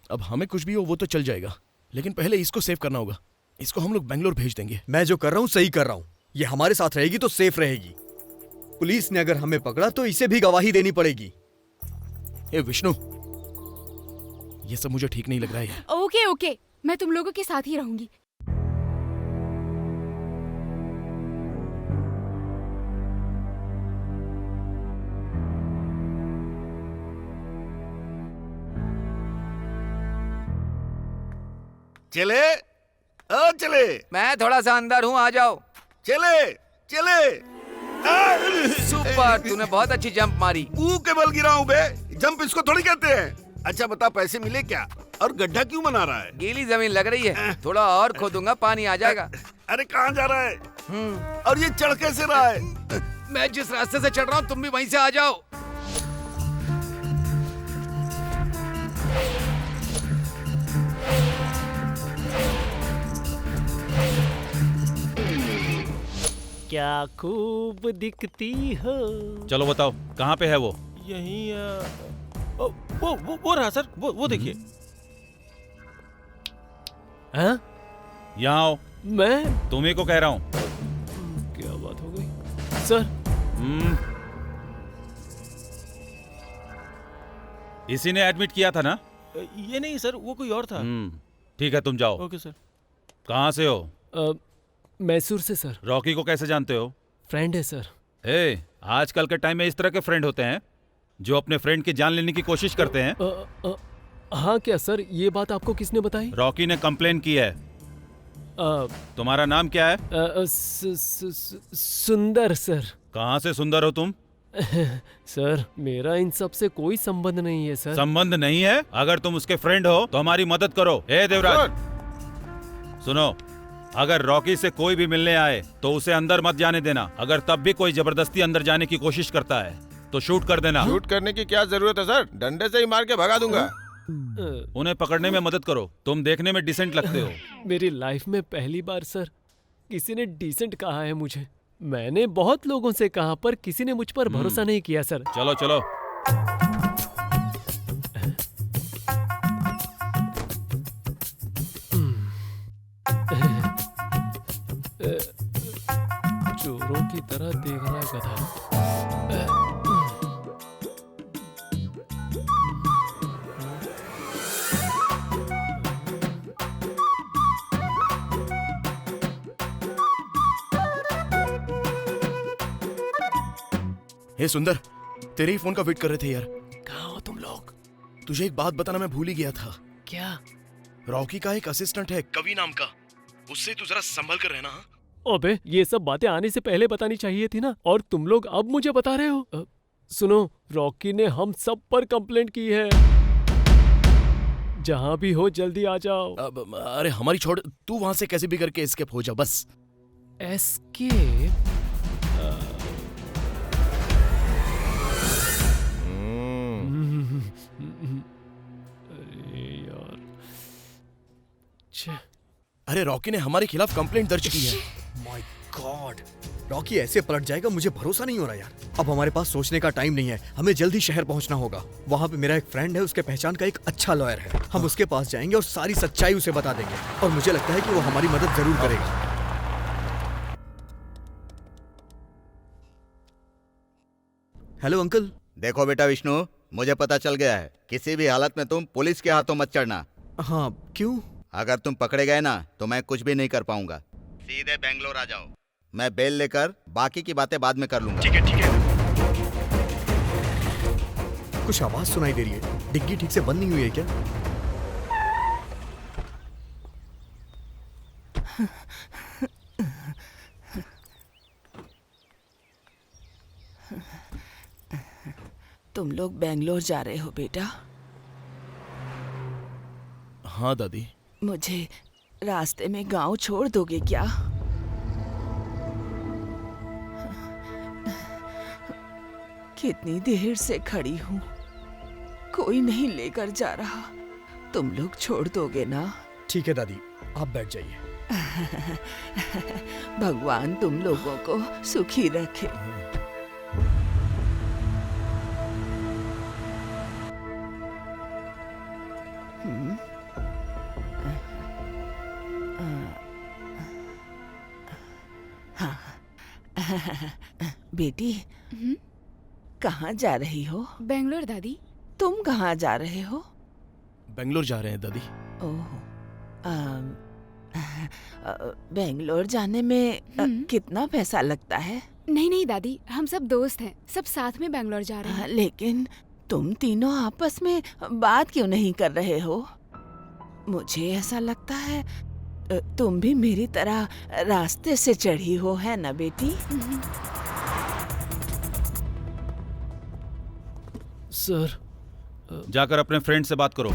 अब हमें कुछ भी हो वो तो चल जाएगा, लेकिन पहले इसको सेव करना होगा। इसको हम लोग बेंगलोर भेज देंगे। मैं जो कर रहा हूँ सही कर रहा हूँ। ये हमारे साथ रहेगी तो सेफ रहेगी। पुलिस ने अगर हमें पकड़ा तो इसे भी गवाही देनी पड़ेगी। ए विष्णु, ये सब मुझे ठीक नहीं लग रहा है। ओके ओके, मैं तुम लोगों के साथ ही रहूंगी। चले चले, मैं थोड़ा सा अंदर हूँ, आ जाओ। चले चले। सुपर, तूने बहुत अच्छी जंप मारी। मुंह के बल गिरा हूँ बे, जंप इसको थोड़ी कहते हैं। अच्छा बता, पैसे मिले क्या? और गड्ढा क्यों बना रहा है? गीली जमीन लग रही है, थोड़ा और खोदूंगा, पानी आ जाएगा। अरे कहाँ जा रहा है? और ये चढ़ कैसे रहा है? मैं जिस रास्ते से चढ़ रहा हूँ तुम भी वहीं से आ जाओ। क्या खूब दिखती हो। चलो बताओ कहाँ पे है वो? यहीं वो रहा सर, वो देखिए। हाँ? यहाँ आओ। मैं तुम्ही को कह रहा हूँ। क्या बात हो गई सर? इसी ने एडमिट किया था ना? ये नहीं सर, वो कोई और था। ठीक है, तुम जाओ। Okay sir. कहाँ से हो? मैसूर से सर। रॉकी को कैसे जानते हो? फ्रेंड है सर। आजकल के टाइम में इस तरह के फ्रेंड होते हैं जो अपने फ्रेंड की जान लेने की कोशिश करते हैं। हाँ क्या सर, ये बात आपको किसने बताई? रॉकी ने कंप्लेन की है। तुम्हारा नाम क्या है? सुंदर सर। कहाँ से सुंदर हो तुम? सर मेरा इन सब से कोई संबंध नहीं है सर। संबंध नहीं है? अगर तुम उसके फ्रेंड हो तो हमारी मदद करो। देवराज सुनो, अगर रॉकी से कोई भी मिलने आए तो उसे अंदर मत जाने देना। अगर तब भी कोई जबरदस्ती अंदर जाने की कोशिश करता है तो शूट कर देना। शूट करने की क्या जरूरत है सर? डंडे से ही मार के भगा दूंगा। उन्हें पकड़ने में मदद करो, तुम देखने में डिसेंट लगते हो। मेरी लाइफ में पहली बार सर किसी ने डिसेंट कहा है मुझे। मैंने बहुत लोगों से कहा पर किसी ने मुझ पर भरोसा नहीं किया सर। चलो चलो। चोरों की तरह देख रहा है गधा। हे सुंदर, तेरे ही फोन का वेट कर रहे थे यार। कहाँ हो तुम लोग? तुझे एक बात बताना मैं भूल ही गया था। क्या? रॉकी का एक असिस्टेंट है कवि नाम का, उससे तू जरा संभल कर रहना। अबे ये सब बातें आने से पहले बतानी चाहिए थी ना, और तुम लोग अब मुझे बता रहे हो। सुनो, रॉकी ने हम सब पर कंप्लेंट की है। जहां भी हो जल्दी आ जाओ। अरे हमारी छोड़, तू वहां से कैसे भी करके एस्केप हो जा बस। एस्केप? अरे यार, अरे रॉकी ने हमारे खिलाफ कंप्लेंट दर्ज की है। माय गॉड, रॉकी ऐसे पलट जाएगा मुझे भरोसा नहीं हो रहा यार। अब हमारे पास सोचने का टाइम नहीं है, हमें जल्दी शहर पहुंचना होगा। वहां पे मेरा एक फ्रेंड है, उसके पहचान का एक अच्छा लॉयर है। हम उसके पास जाएंगे और सारी सच्चाई उसे बता देंगे, और मुझे लगता है कि वो हमारी मदद जरूर करेगा। Hello uncle. देखो बेटा विष्णु, मुझे पता चल गया है, किसी भी हालत में तुम पुलिस के हाथों मत चढ़ना। हाँ, क्यों? अगर तुम पकड़े गए ना तो मैं कुछ भी नहीं कर पाऊंगा। सीधे बेंगलोर आ जाओ, मैं बेल लेकर बाकी की बातें बाद में कर लूंगा। ठीक है ठीक है। कुछ आवाज सुनाई दे रही है, डिग्गी ठीक से बंद नहीं हुई है क्या? तुम लोग बेंगलोर जा रहे हो बेटा? हाँ दादी। मुझे रास्ते में गांव छोड़ दोगे क्या? कितनी देर से खड़ी हूँ, कोई नहीं लेकर जा रहा। तुम लोग छोड़ दोगे ना? ठीक है दादी, आप बैठ जाइए। भगवान तुम लोगों को सुखी रखे। बेटी कहाँ जा रही हो? बेंगलोर दादी। तुम कहाँ जा रहे हो? बेंगलोर जा रहे हैं दादी। ओह, बेंगलोर जाने में कितना पैसा लगता है? नहीं नहीं दादी, हम सब दोस्त हैं, सब साथ में बेंगलोर जा रहे हैं। लेकिन तुम तीनों आपस में बात क्यों नहीं कर रहे हो? मुझे ऐसा लगता है तुम भी मेरी तरह रास्ते से चढ़ी हो, है ना बेटी? सर, जाकर अपने फ्रेंड से बात करो।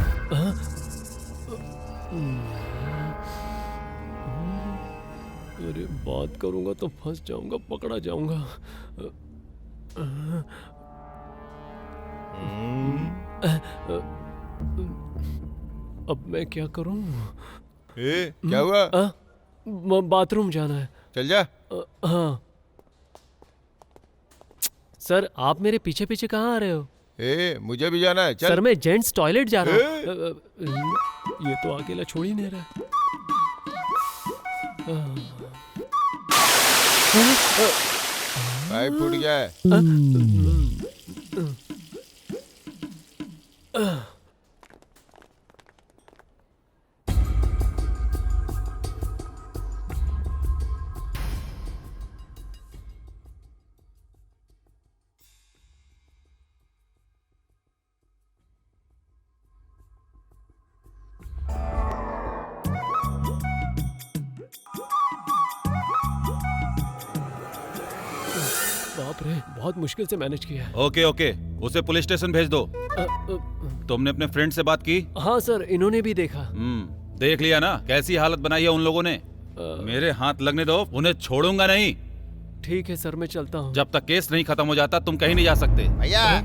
अरे बात करूंगा तो फंस जाऊंगा, पकड़ा जाऊंगा। अब मैं क्या करूं? क्या हुआ? बाथरूम जाना है। चल जा। हाँ सर, आप मेरे पीछे पीछे कहाँ आ रहे हो? मुझे भी जाना है, चल। सर मैं जेंट्स टॉयलेट जा रहा हूँ। ये तो अकेला छोड़ ही नहीं रहा। पाइप फूट गया है। बाप रे, बहुत मुश्किल से मैनेज किया है। ओके ओके, उसे पुलिस स्टेशन भेज दो। तुमने अपने फ्रेंड से बात की? हाँ सर, इन्होंने भी देखा। देख लिया ना कैसी हालत बनाई है उन लोगों ने। मेरे हाथ लगने दो, उन्हें छोड़ूंगा नहीं। ठीक है सर, मैं चलता हूँ। जब तक केस नहीं खत्म हो जाता तुम कहीं नहीं जा सकते। भैया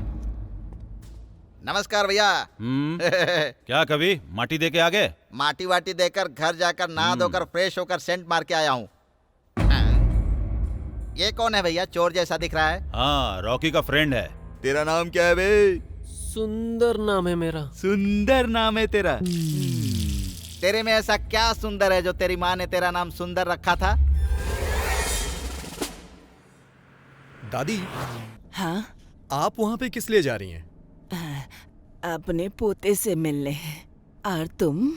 नमस्कार भैया। क्या कभी माटी दे के आ गए? माटी वाटी देकर घर जाकर नहा धोकर फ्रेश होकर सेंट मार के आया हूँ। ये कौन है भैया, चोर जैसा दिख रहा है? हाँ, रॉकी का फ्रेंड है। तेरा नाम क्या है बे? सुंदर नाम है मेरा। सुंदर नाम है तेरा? तेरे में ऐसा क्या सुंदर है जो तेरी माँ ने तेरा नाम सुंदर रखा था? दादी। हाँ? आप वहाँ पे किस लिए जा रही हैं? अपने पोते से मिलने। और तुम?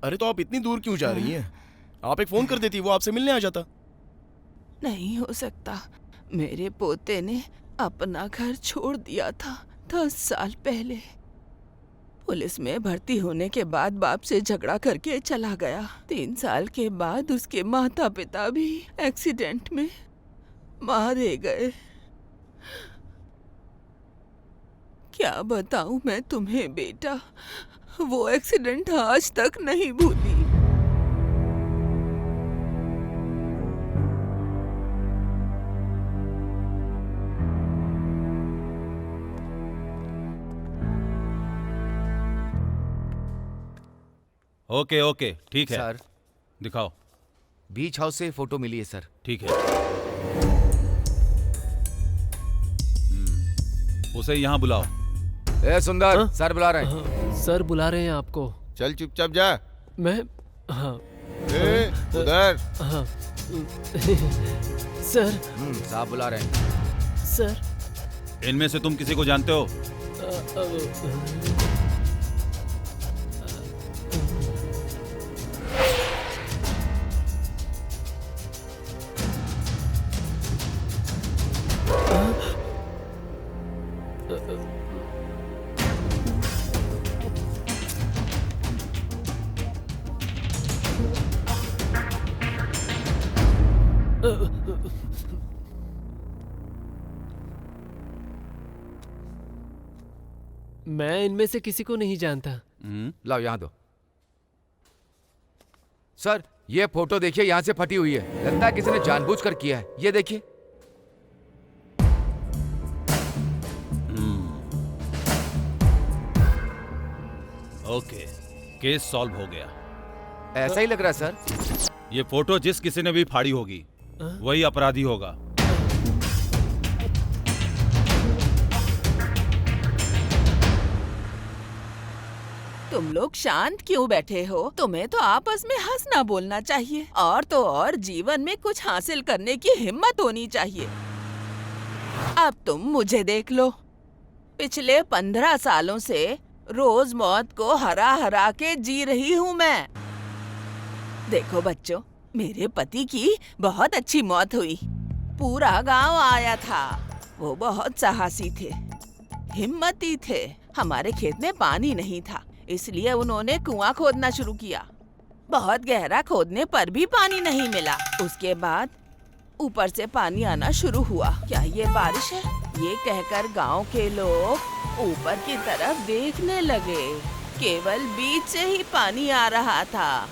अरे तो आप इतनी दूर क्यों जा रही हैं? आप एक फोन कर देती, वो आपसे मिलने आ जाता। नहीं हो सकता, मेरे पोते ने अपना घर छोड़ दिया था 10 साल पहले। पुलिस में भर्ती होने के बाद बाप से झगड़ा करके चला गया। 3 साल के बाद उसके माता पिता भी एक्सीडेंट में मारे गए। क्या बताऊं मैं तुम्हें बेटा, वो एक्सीडेंट आज तक नहीं भूली। ओके ओके, ठीक है सर। दिखाओ। बीच हाउस से फोटो मिली है सर। ठीक है, उसे यहाँ बुलाओ। ए सुंदर, सर बुला रहे हैं। सर बुला रहे हैं आपको। चल चुपचाप जा। मैं हाँ उधर। हाँ सर। साहब बुला रहे हैं। सर। इनमें से तुम किसी को जानते हो? मैं इनमें से किसी को नहीं जानता। लाओ यहाँ दो। सर ये फोटो देखिए, यहाँ से फटी हुई है। लगता है किसी ने जानबूझकर किया है। ये देखिए। ओके, केस सॉल्व हो गया। ऐसा ही लग रहा है सर। ये फोटो जिस किसी ने भी फाड़ी होगी वही अपराधी होगा। तुम लोग शांत क्यों बैठे हो? तुम्हें तो आपस में हंसना बोलना चाहिए, और तो और जीवन में कुछ हासिल करने की हिम्मत होनी चाहिए। अब तुम मुझे देख लो। पिछले 15 सालों से रोज मौत को हरा हरा के जी रही हूँ मैं। देखो बच्चों, मेरे पति की बहुत अच्छी मौत हुई। पूरा गांव आया था। वो बहुत साहसी थे, हिम्मती थे। हमारे खेत में पानी नहीं था, इसलिए उन्होंने कुआं खोदना शुरू किया। बहुत गहरा खोदने पर भी पानी नहीं मिला। उसके बाद ऊपर से पानी आना शुरू हुआ। क्या ये बारिश है? ये कहकर गांव के लोग ऊपर की तरफ देखने लगे। केवल बीच से ही पानी आ रहा था,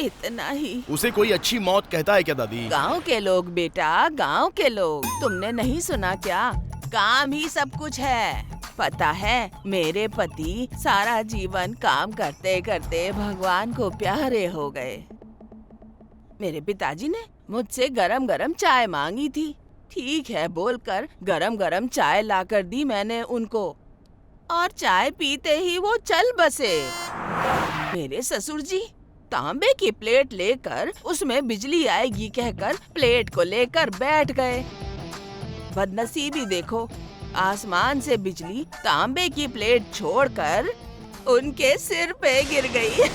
इतना ही। उसे कोई अच्छी मौत कहता है क्या दादी? गांव के लोग बेटा, गांव के लोग। तुमने नहीं सुना क्या? काम ही सब कुछ है। पता है, मेरे पति सारा जीवन काम करते करते भगवान को प्यारे हो गए। मेरे पिताजी ने मुझसे गरम गरम चाय मांगी थी। ठीक है बोलकर गरम गरम चाय लाकर दी मैंने उनको, और चाय पीते ही वो चल बसे। मेरे ससुर जी तांबे की प्लेट लेकर उसमें बिजली आएगी कहकर प्लेट को लेकर बैठ गए। बदनसीबी देखो, आसमान से बिजली तांबे की प्लेट छोड़कर उनके सिर पे गिर गई।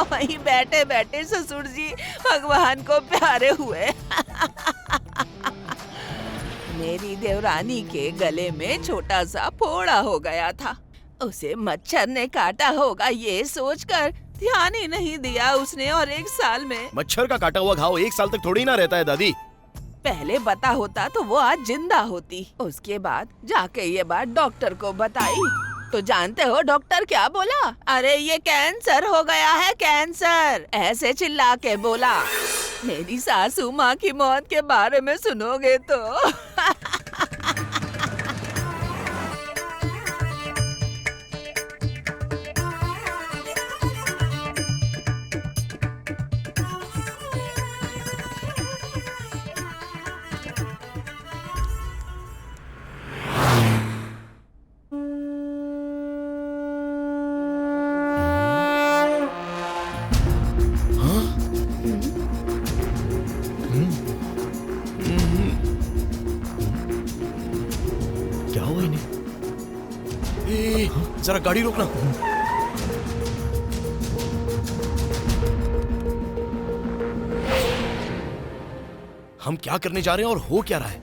वहीं बैठे बैठे ससुर जी भगवान को प्यारे हुए। मेरी देवरानी के गले में छोटा सा फोड़ा हो गया था। उसे मच्छर ने काटा होगा ये सोचकर ध्यान ही नहीं दिया उसने, और 1 साल में। मच्छर का काटा हुआ घाव 1 साल तक थोड़ी ना रहता है दादी। पहले पता होता तो वो आज जिंदा होती। उसके बाद जाके ये बात डॉक्टर को बताई तो जानते हो डॉक्टर क्या बोला? अरे ये कैंसर हो गया है, कैंसर, ऐसे चिल्ला के बोला। मेरी सासू माँ की मौत के बारे में सुनोगे तो जरा गाड़ी रोकना। हम क्या करने जा रहे हैं और हो क्या रहा है?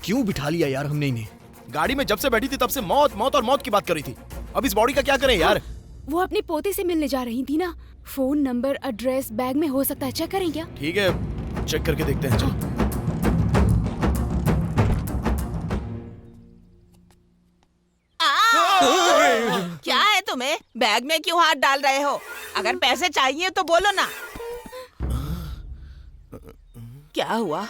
क्यों बिठा लिया यार हमने इन्हें? गाड़ी में जब से बैठी थी तब से मौत मौत और मौत की बात कर रही थी। अब इस बॉडी का क्या करें यार? वो अपनी पोते से मिलने जा रही थी ना। फोन नंबर एड्रेस बैग में हो सकता है, चेक करें क्या? ठीक है, चेक करके देखते हैं। चल। क्या है तुम्हें? बैग में क्यों हाथ डाल रहे हो? अगर पैसे चाहिए तो बोलो ना। क्या हुआ?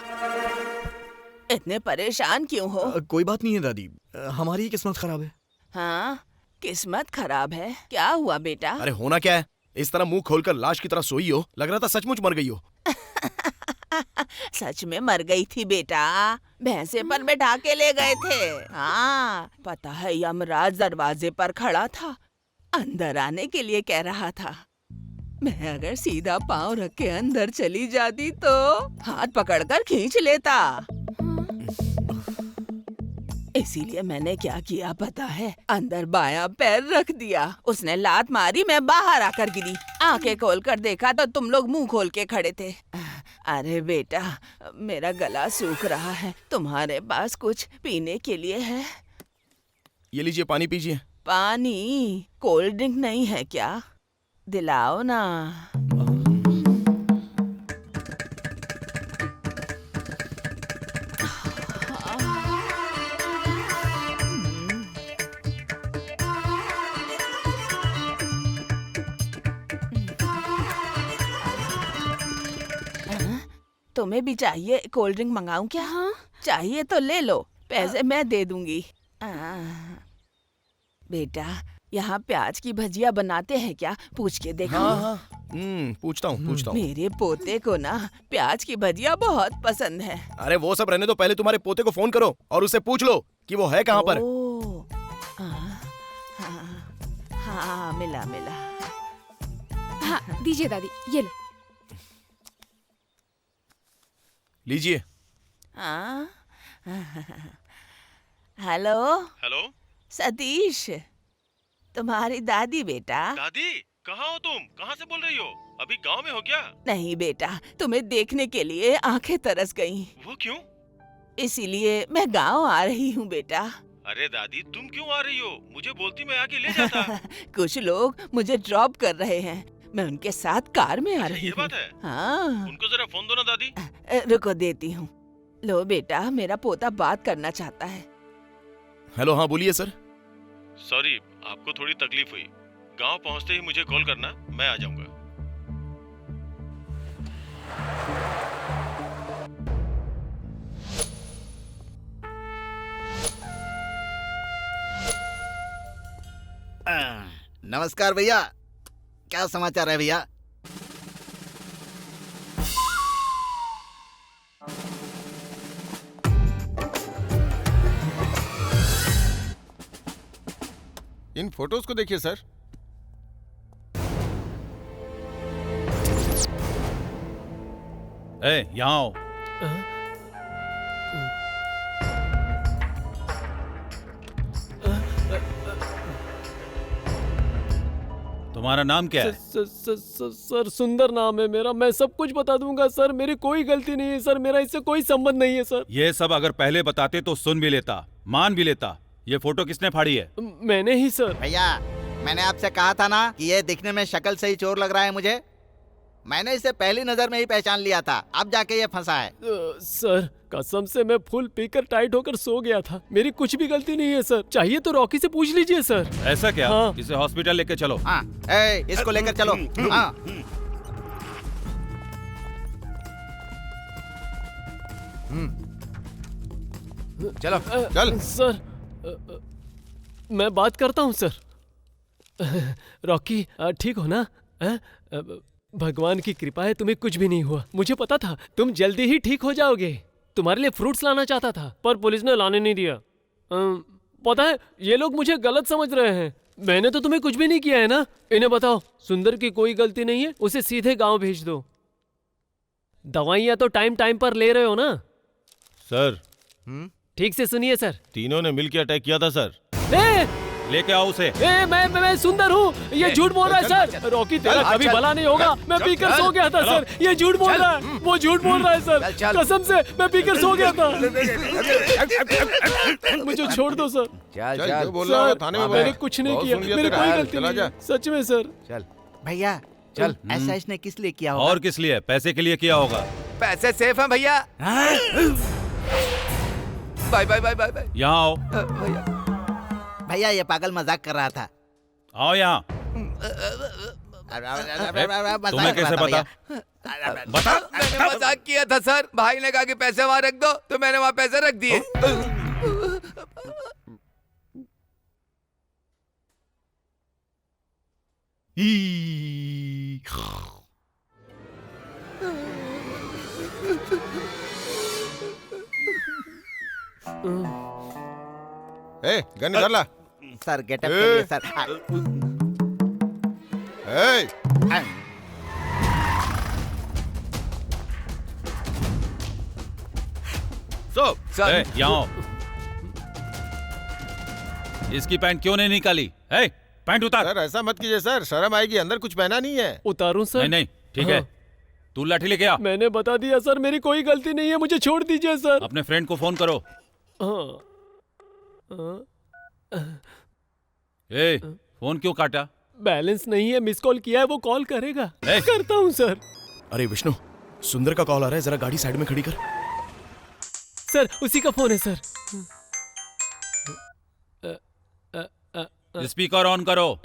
इतने परेशान क्यों हो? कोई बात नहीं है दादी, हमारी किस्मत खराब है। हाँ, किस्मत खराब है। क्या हुआ बेटा? अरे होना क्या है? इस तरह मुंह खोलकर लाश की तरह सोई हो, लग रहा था सचमुच मर गई हो। सच में मर गई थी बेटा, भैंसे पर बैठा के ले गए थे। हाँ, पता है यमराज दरवाजे पर खड़ा था, अंदर आने के लिए कह रहा था। मैं अगर सीधा पाँव रख के अंदर चली जाती तो हाथ पकड़कर खींच लेता। इसीलिए मैंने क्या किया पता है? अंदर बायां पैर रख दिया। उसने लात मारी, मैं बाहर आकर गिरी। आंखें खोलकर देखा तो तुम लोग मुंह खोल के खड़े थे। अरे बेटा, मेरा गला सूख रहा है, तुम्हारे पास कुछ पीने के लिए है? ये लीजिए, पानी पीजिए। पानी? कोल्ड ड्रिंक नहीं है क्या? दिलाओ ना। तुम्हें भी चाहिए कोल्ड ड्रिंक मंगाऊं क्या? हाँ? चाहिए तो ले लो, पैसे मैं दे दूंगी। बेटा, यहाँ प्याज की भजिया बनाते हैं क्या? पूछ के देखो। हाँ, पूछता हूँ। मेरे पोते को ना प्याज की भजिया बहुत पसंद है। अरे वो सब रहने दो, पहले तुम्हारे पोते को फोन करो और उससे पूछ लो कि वो है कहाँ पर। हाँ, मिला। हाँ, दीजिए दादी, ये लो। लीजिए। हाँ, हेलो हेलो सतीश, तुम्हारी दादी बेटा। दादी, कहाँ हो तुम? कहाँ से बोल रही हो? अभी गांव में हो क्या? नहीं बेटा, तुम्हें देखने के लिए आंखें तरस गईं। वो क्यों? इसीलिए मैं गांव आ रही हूँ बेटा। अरे दादी, तुम क्यों आ रही हो? मुझे बोलती मैं आके ले जाता। कुछ लोग मुझे ड्रॉप कर रहे हैं, मैं उनके साथ कार में आ रही ये हूँ। बात है? हाँ। उनको जरा फोन दो ना दादी। रुको देती हूँ। लो बेटा, मेरा पोता बात करना चाहता है। हेलो, हाँ बोलिए सर। सॉरी, आपको थोड़ी तकलीफ हुई। गांव पहुंचते ही मुझे कॉल करना, मैं आ जाऊंगा। नमस्कार भैया, क्या समाचार है भैया? इन फोटोज को देखिए सर। यहाँ आओ। तुम्हारा नाम क्या है? सर सुंदर नाम है मेरा। मैं सब कुछ बता दूंगा सर, मेरी कोई गलती नहीं है सर, मेरा इससे कोई संबंध नहीं है सर। ये सब अगर पहले बताते तो सुन भी लेता, मान भी लेता। ये फोटो किसने फाड़ी है? मैंने ही सर। भैया, मैंने आपसे कहा था ना कि ये दिखने में शक्ल से ही चोर लग रहा है मुझे। मैंने इसे पहली नजर में ही पहचान लिया था, अब जाके ये फंसा है। सर कसम से मैं फुल पीकर टाइट होकर सो गया था, मेरी कुछ भी गलती नहीं है सर। चाहिए तो रॉकी से पूछ लीजिए सर। ऐसा क्या? हाँ। इसे हॉस्पिटल लेके चलो। हाँ, इसको लेकर चलो। हाँ। चलो चल। सर मैं बात करता हूँ सर। रॉकी ठीक हो ना? भगवान की कृपा है, तुम्हें कुछ भी नहीं हुआ। मुझे पता था तुम जल्दी ही ठीक हो जाओगे। तुम्हारे लिए फ्रूट्स लाना चाहता था पर पुलिस ने लाने नहीं दिया। पता है ये लोग मुझे गलत समझ रहे हैं। मैंने तो तुम्हें कुछ भी नहीं किया है ना। इन्हें बताओ सुंदर की कोई गलती नहीं है, उसे सीधे गांव भेज दो। दवाइयाँ तो टाइम टाइम पर ले रहे हो ना? सर ठीक से सुनिए सर। तीनों ने मिलकर अटैक किया था सर। लेके आओ उसे। मैं सुंदर हूँ, ये झूठ बोल रहा है सर। रॉकी तेरा कभी भला नहीं होगा। मैं पीकर सो गया था सर, ये झूठ बोल रहा है। वो झूठ बोल रहा है सर, कसम से मैं पीकर सो गया था। मुझे छोड़ दो सर। सर मैंने कुछ नहीं किया, मेरी कोई गलती नहीं, सच में सर। चल भैया, चल। ऐसा इसने किस लिए किया होगा? और किस लिए? पैसे के लिए किया होगा। पैसे सेफ हैं भैया। Bye bye bye bye. यहाँ आओ। भैया ये पागल मजाक कर रहा था। आओ यहाँ। तुम्हें कैसे पता? बता। मैंने मजाक किया था सर। भाई ने कहा कि पैसे वहाँ रख दो तो मैंने वहाँ पैसे रख दिए। गन इधर ला। सर गेटअप के लिए सर। सर यहाँ आओ। इसकी पैंट क्यों नहीं निकाली? पैंट उतार। सर ऐसा मत कीजिए सर, शर्म आएगी। अंदर कुछ पहना नहीं है। उतारूं सर? नहीं ठीक है। तू लाठी लेके आ। मैंने बता दिया सर, मेरी कोई गलती नहीं है, मुझे छोड़ दीजिए सर। अपने फ्रेंड को फोन करो। फोन क्यों काटा? बैलेंस नहीं है, मिस कॉल किया है, वो कॉल करेगा। करता हूँ सर। अरे विष्णु, सुंदर का कॉल आ रहा है, जरा गाड़ी साइड में खड़ी कर। सर उसी का फोन है सर। स्पीकर ऑन करो।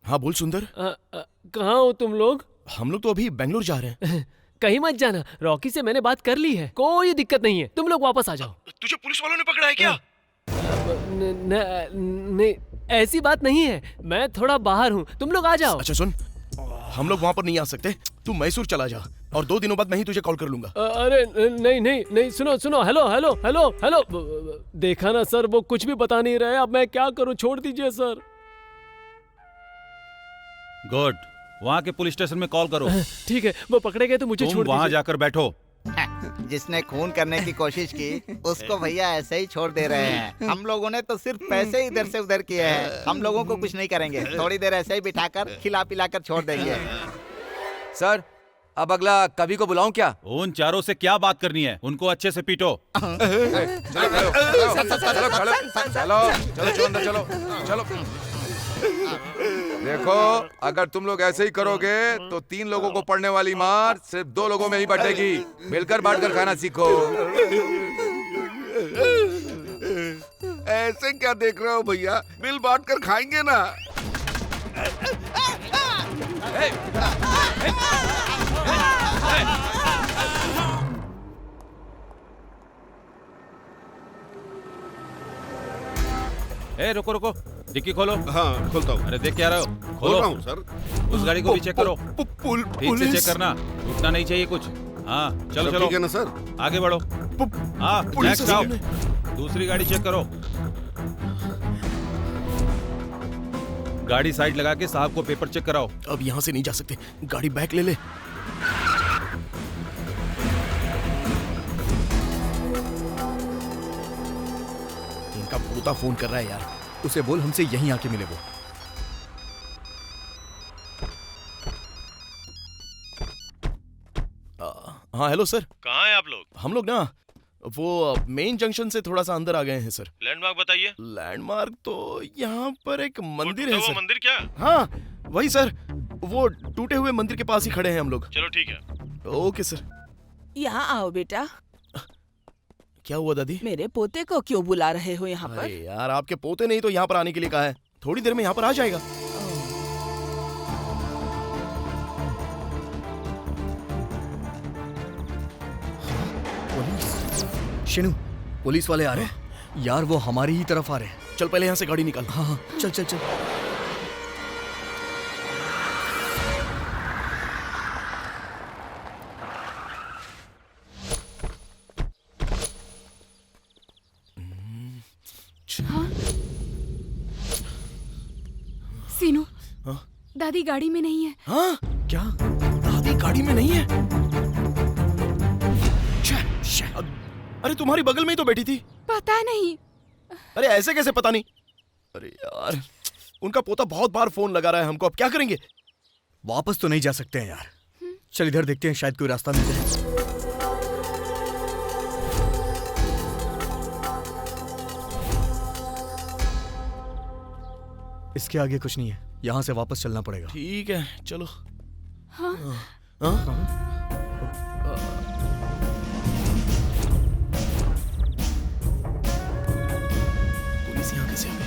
हाँ बोल सुंदर। कहाँ हो तुम लोग? हम लोग तो अभी बेंगलोर जा रहे हैं। कहीं मत जाना, रॉकी से मैंने बात कर ली है, कोई दिक्कत नहीं है, तुम लोग वापस आ जाओ। तुझे पुलिस वालों ने पकड़ा है क्या? नहीं ऐसी बात नहीं है, मैं थोड़ा बाहर हूँ, तुम लोग आ जाओ। अच्छा सुन, हम लोग वहाँ पर नहीं आ सकते, तू मैसूर चला जा और 2 दिनों बाद मैं ही तुझे कॉल कर लूंगा। अरे नहीं नहीं नहीं, सुनो सुनो, हेलो हेलो हेलो हेलो। देखा ना सर, वो कुछ भी बता नहीं रहे, अब मैं क्या करूँ, छोड़ दीजिए सर। गुड, वहाँ के पुलिस स्टेशन में कॉल करो। ठीक है, वो पकड़े गए तो मुझे छोड़ दीजिए। वहाँ जाकर बैठो। जिसने खून करने की कोशिश की उसको भैया ऐसे ही छोड़ दे रहे हैं। हम लोगों ने तो सिर्फ पैसे इधर से उधर किए हैं। हम लोगों को कुछ नहीं करेंगे, थोड़ी देर ऐसे ही बिठाकर खिला पिलाकर छोड़ देंगे। सर अब अगला कवि को बुलाऊं क्या? उन चारों से क्या बात करनी है? उनको अच्छे से पीटो। चलो देखो, अगर तुम लोग ऐसे ही करोगे तो 3 लोगों को पड़ने वाली मार सिर्फ 2 लोगों में ही बटेगी। मिलकर बांटकर खाना सीखो। ऐसे क्या देख रहे हो भैया, मिल बांट कर खाएंगे ना। ए रुको रुको, डिक्की खोलो। हाँ खोलता हूँ। अरे देख क्या रहे हो? खोल रहा हूँ सर। उस गाड़ी को भी चेक करो, ठीक से चेक करना, टूटना नहीं चाहिए कुछ। हाँ चलो चलो, ठीक है ना सर? आगे बढ़ो। हाँ नेक्स्ट आओ, दूसरी गाड़ी चेक करो। गाड़ी साइड लगा के साहब को पेपर चेक कराओ। अब यहाँ से नहीं जा सकते, गाड़ी बैक ले ले। इनका पोता फोन कर रहा है यार। उसे बोल हमसे यहीं आके मिले वो। हाँ हेलो सर। कहाँ हैं आप लोग? हम लोग ना वो मेन जंक्शन से थोड़ा सा अंदर आ गए हैं सर। लैंडमार्क बताइए। लैंडमार्क तो यहाँ पर एक मंदिर है सर। मंदिर क्या? हाँ वही सर, वो टूटे हुए मंदिर के पास ही खड़े हैं हम लोग। चलो ठीक है। Okay sir. यहाँ आओ बेटा। क्या हुआ दादी? मेरे पोते को क्यों बुला रहे हो यहाँ पर? अरे यार आपके पोते ने ही तो यहाँ पर आने के लिए कहा है, थोड़ी देर में यहाँ पर आ जाएगा। शिनू, पुलिस वाले आ रहे हैं यार, वो हमारी ही तरफ आ रहे हैं। चल पहले यहाँ से गाड़ी निकाल। हाँ चल चल चल। हाँ? सीनू, हाँ? दादी गाड़ी में नहीं है। हाँ? क्या? दादी गाड़ी में नहीं है? अरे तुम्हारी बगल में ही तो बैठी थी। पता नहीं। अरे ऐसे कैसे पता नहीं? अरे यार उनका पोता बहुत बार फोन लगा रहा है हमको, अब क्या करेंगे? वापस तो नहीं जा सकते हैं यार। चल इधर देखते हैं, शायद कोई रास्ता मिल जाए। इसके आगे कुछ नहीं है, यहाँ से वापस चलना पड़ेगा। ठीक है चलो। हाँ? पुलिस यहाँ कैसे आ गई?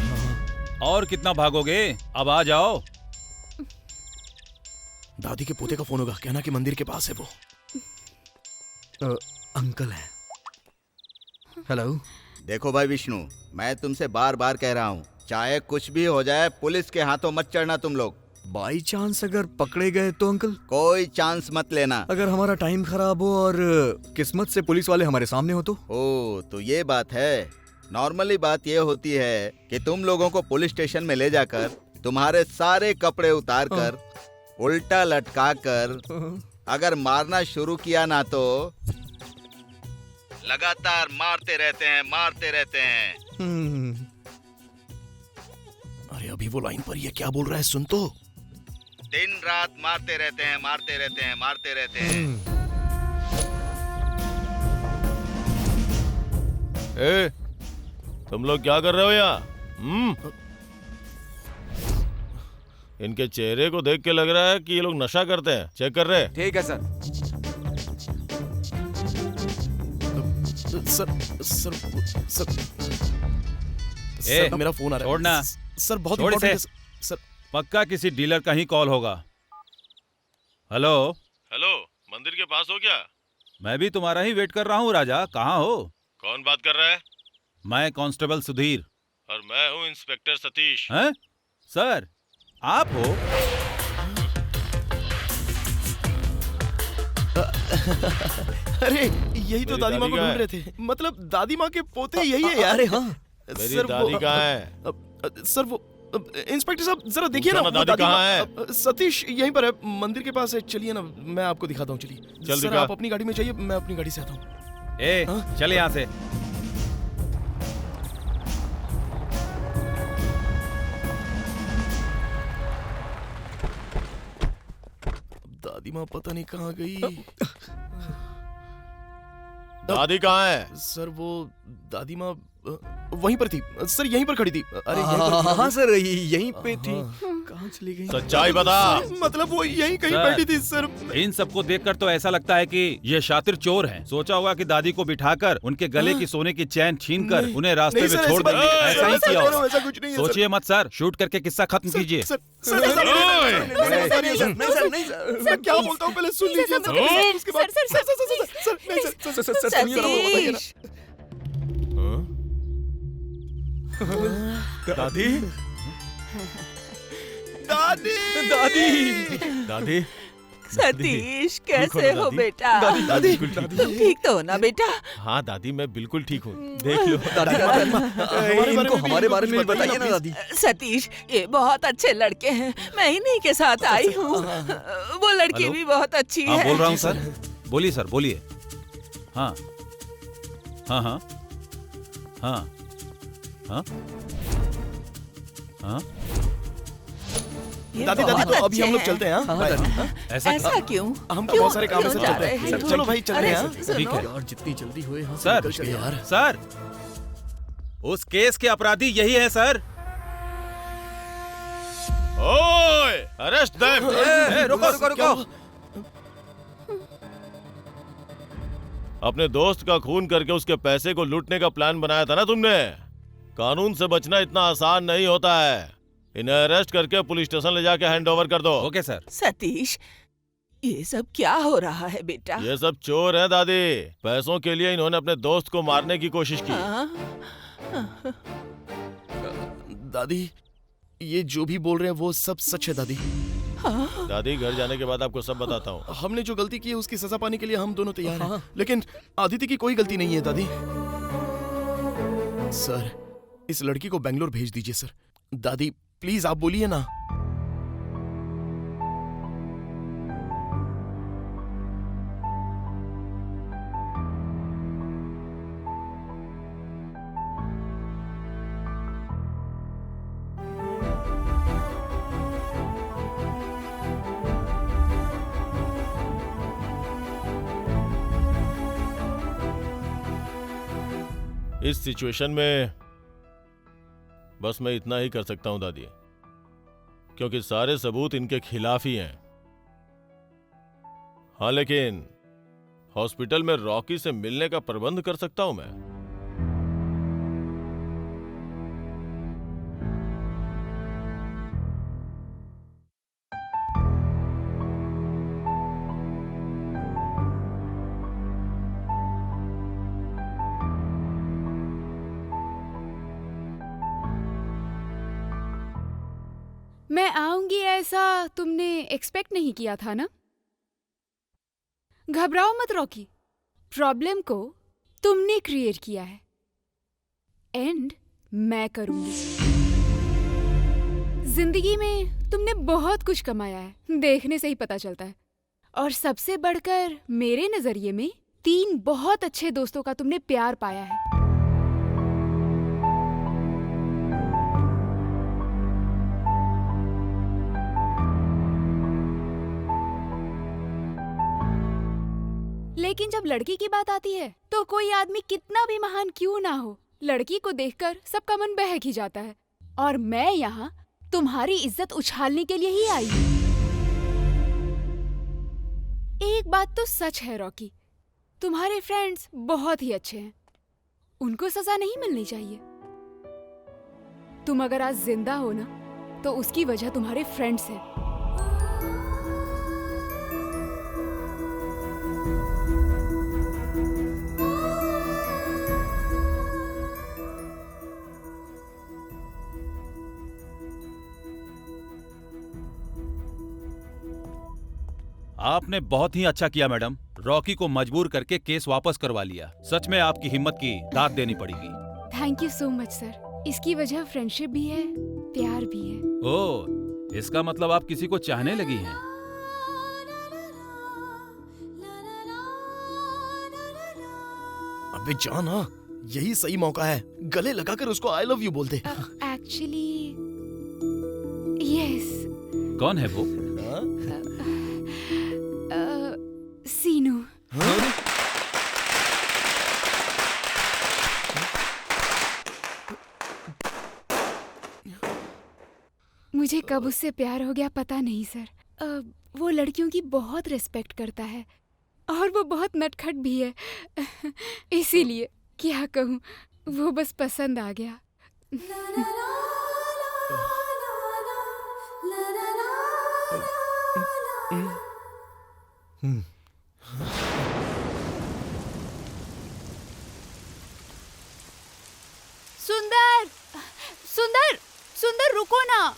और कितना भागोगे, अब आ जाओ। दादी के पोते का फोन होगा, कहना कि मंदिर के पास है वो। अंकल है। हेलो। देखो भाई विष्णु, मैं तुमसे बार बार कह रहा हूँ, चाहे कुछ भी हो जाए पुलिस के हाथों मत चढ़ना तुम लोग। बाई चांस अगर पकड़े गए तो अंकल? कोई चांस मत लेना। अगर हमारा टाइम खराब हो और किस्मत से पुलिस वाले हमारे सामने हो तो? ओ तो ये बात है। नॉर्मली बात ये होती है कि तुम लोगों को पुलिस स्टेशन में ले जाकर तुम्हारे सारे कपड़े उतार कर उल्टा लटका कर अगर मारना शुरू किया ना तो लगातार मारते रहते हैं। अरे अभी वो लाइन पर ये क्या बोल रहा है सुन तो। दिन रात मारते रहते हैं। ए, तुम लोग क्या कर रहे हो यहाँ? इनके चेहरे को देख के लग रहा है कि ये लोग नशा करते हैं। चेक कर रहे हैं? ठीक है सर। सर मेरा फोन आ रहा है। छोड़ना। सर बहुत छोड़ इम्पोर्टेंट से। है सर। पक्का किसी डीलर का ही कॉल होगा। हेलो हेलो, मंदिर के पास हो क्या? मैं भी तुम्हारा ही वेट कर रहा हूँ राजा, कहाँ हो? कौन बात कर रहा है? मैं कांस्टेबल सुधीर। और मैं हूँ इंस्पेक्टर सतीश। हैं? सर आप हो? अरे यही तो दादी माँ को ढूंढ रहे थे। मतलब दादी माँ के पोते यही है यार। मेरी दादी कहाँ है? सर वो इंस्पेक्टर साहब जरा देखिए ना, दादी कहाँ है? सतीश यहीं पर है, मंदिर के पास है। चलिए ना, मैं आपको दिखाता हूँ। चलिए जल्दी सर, दिखा। आप अपनी गाड़ी में जाइए, मैं अपनी गाड़ी से आता हूँ। चल यहाँ से। दादी माँ पता नहीं कहाँ गई। दादी कहाँ है? सर वो दादी माँ वहीं पर थी सर, यहीं पर खड़ी थी। अरे यहीं पर थी। हाँ सर, यहीं पे थी। कहाँ चली गई? सच्चाई बता। मतलब वो यहीं कहीं सर, बैठी थी सर। इन सबको देखकर तो ऐसा लगता है कि ये शातिर चोर हैं। सोचा होगा कि दादी को बिठाकर उनके गले की सोने की चैन छीनकर नहीं, उन्हें रास्ते नहीं में सर, छोड़ ऐसी बात देंगे। नहीं, ऐसा ही सर, किया सर, होगा। ऐसा कुछ नहीं है, सर। सोचिए मत सर, शूट करके किस्सा खत्म कीजिए। मैं क्या बोलता हूँ पहले सुन लीजिए सर। उसके बाद सतीश, दादी दादी दादी दादी सतीश ठीक हो कैसे ना हो दादी? बेटा? दादी तुम ठीक तो हो ना बेटा? हाँ दादी, मैं बिल्कुल ठीक हूँ। देख लो इनको हमारे बारे में बताइए ना दादी। सतीश, ये बहुत अच्छे लड़के हैं, मैं इन्हीं के साथ आई हूँ। वो लड़की हेलो? भी बहुत अच्छी हाँ है। बोल रहा हूँ सर। बोलिए सर, बोलिए। हाँ हाँ हाँ हाँ हाँ हाँ। दादी दादी तो अभी हम लोग चलते हैं। ऐसा क्यों? हम तो बहुत सारे काम से क्यों जा चलते रहे हैं। हैं? चलो भाई चलते हैं। ठीक है यार जितनी जल्दी हुए यहाँ से सर। निकल चले यार। सर, उस केस के अपराधी यही है सर। ओए, अरेस्ट देम। रुको रुको रुको। अपने दोस्त का खून करके उसके पैसे को लूटने का प्लान बनाया था ना तुमने। कानून से बचना इतना आसान नहीं होता है। इन्हें अरेस्ट करके पुलिस स्टेशन ले जाके हैंड ओवर कर दो। Okay sir. सतीश, ये सब क्या हो रहा है बेटा? ये सब चोर है दादी। पैसों के लिए इन्होंने अपने दोस्त को मारने की कोशिश की। दादी ये जो भी बोल रहे हैं वो सब सच है दादी। दादी घर जाने के बाद आपको सब बताता हूँ। हमने जो गलती की है उसकी सजा पाने के लिए हम दोनों तैयार हैं। लेकिन आदिति की कोई गलती नहीं है दादी। सर इस लड़की को बेंगलोर भेज दीजिए सर। दादी प्लीज आप बोलिए ना। इस सिचुएशन में बस मैं इतना ही कर सकता हूं दादी, क्योंकि सारे सबूत इनके खिलाफ ही हैं। हाँ लेकिन हॉस्पिटल में रॉकी से मिलने का प्रबंध कर सकता हूं मैं। मैं आऊंगी ऐसा तुमने एक्सपेक्ट नहीं किया था ना? घबराओ मत रॉकी, प्रॉब्लम को तुमने क्रिएट किया है, एंड मैं करूंगी। जिंदगी में तुमने बहुत कुछ कमाया है, देखने से ही पता चलता है। और सबसे बढ़कर मेरे नजरिए में 3 बहुत अच्छे दोस्तों का तुमने प्यार पाया है। लेकिन जब लड़की की बात आती है तो कोई आदमी कितना भी महान क्यों ना हो, लड़की को देखकर सबका मन बहक ही जाता है। और मैं यहाँ तुम्हारी इज्जत उछालने के लिए ही आई हूँ। एक बात तो सच है रॉकी, तुम्हारे फ्रेंड्स बहुत ही अच्छे हैं, उनको सजा नहीं मिलनी चाहिए। तुम अगर आज जिंदा हो ना तो उसकी वजह तुम्हारे फ्रेंड्स हैं। आपने बहुत ही अच्छा किया मैडम, रॉकी को मजबूर करके केस वापस करवा लिया। सच में आपकी हिम्मत की दाद देनी पड़ेगी। Thank you so much sir. इसकी वजह फ्रेंडशिप भी है, प्यार भी है। ओह, इसका मतलब आप किसी को चाहने लगी हैं। अबे जाना, यही सही मौका है, गले लगाकर उसको आई लव यू बोल दे। Actually yes. कौन है वो? सीनू। मुझे कब उससे प्यार हो गया पता नहीं सर। वो लड़कियों की बहुत रिस्पेक्ट करता है और वो बहुत नटखट भी है। इसीलिए क्या कहूँ, वो बस पसंद आ गया। सुंदर, सुंदर, सुंदर रुको ना।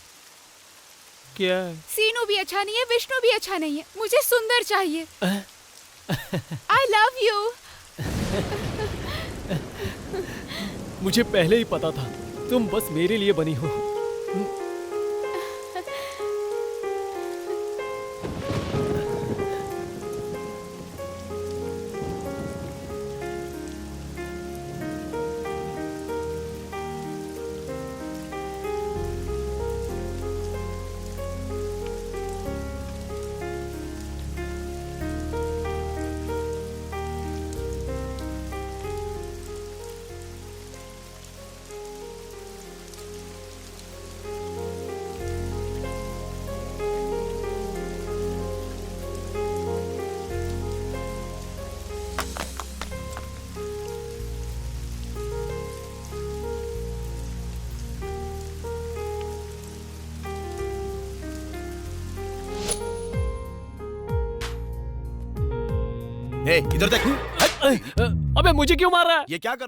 क्या? सीनू भी अच्छा नहीं है, विष्णु भी अच्छा नहीं है, मुझे सुंदर चाहिए। I love you. मुझे पहले ही पता था तुम बस मेरे लिए बनी हो। इधर देख। अबे मुझे क्यों मार रहा है? ये क्या कर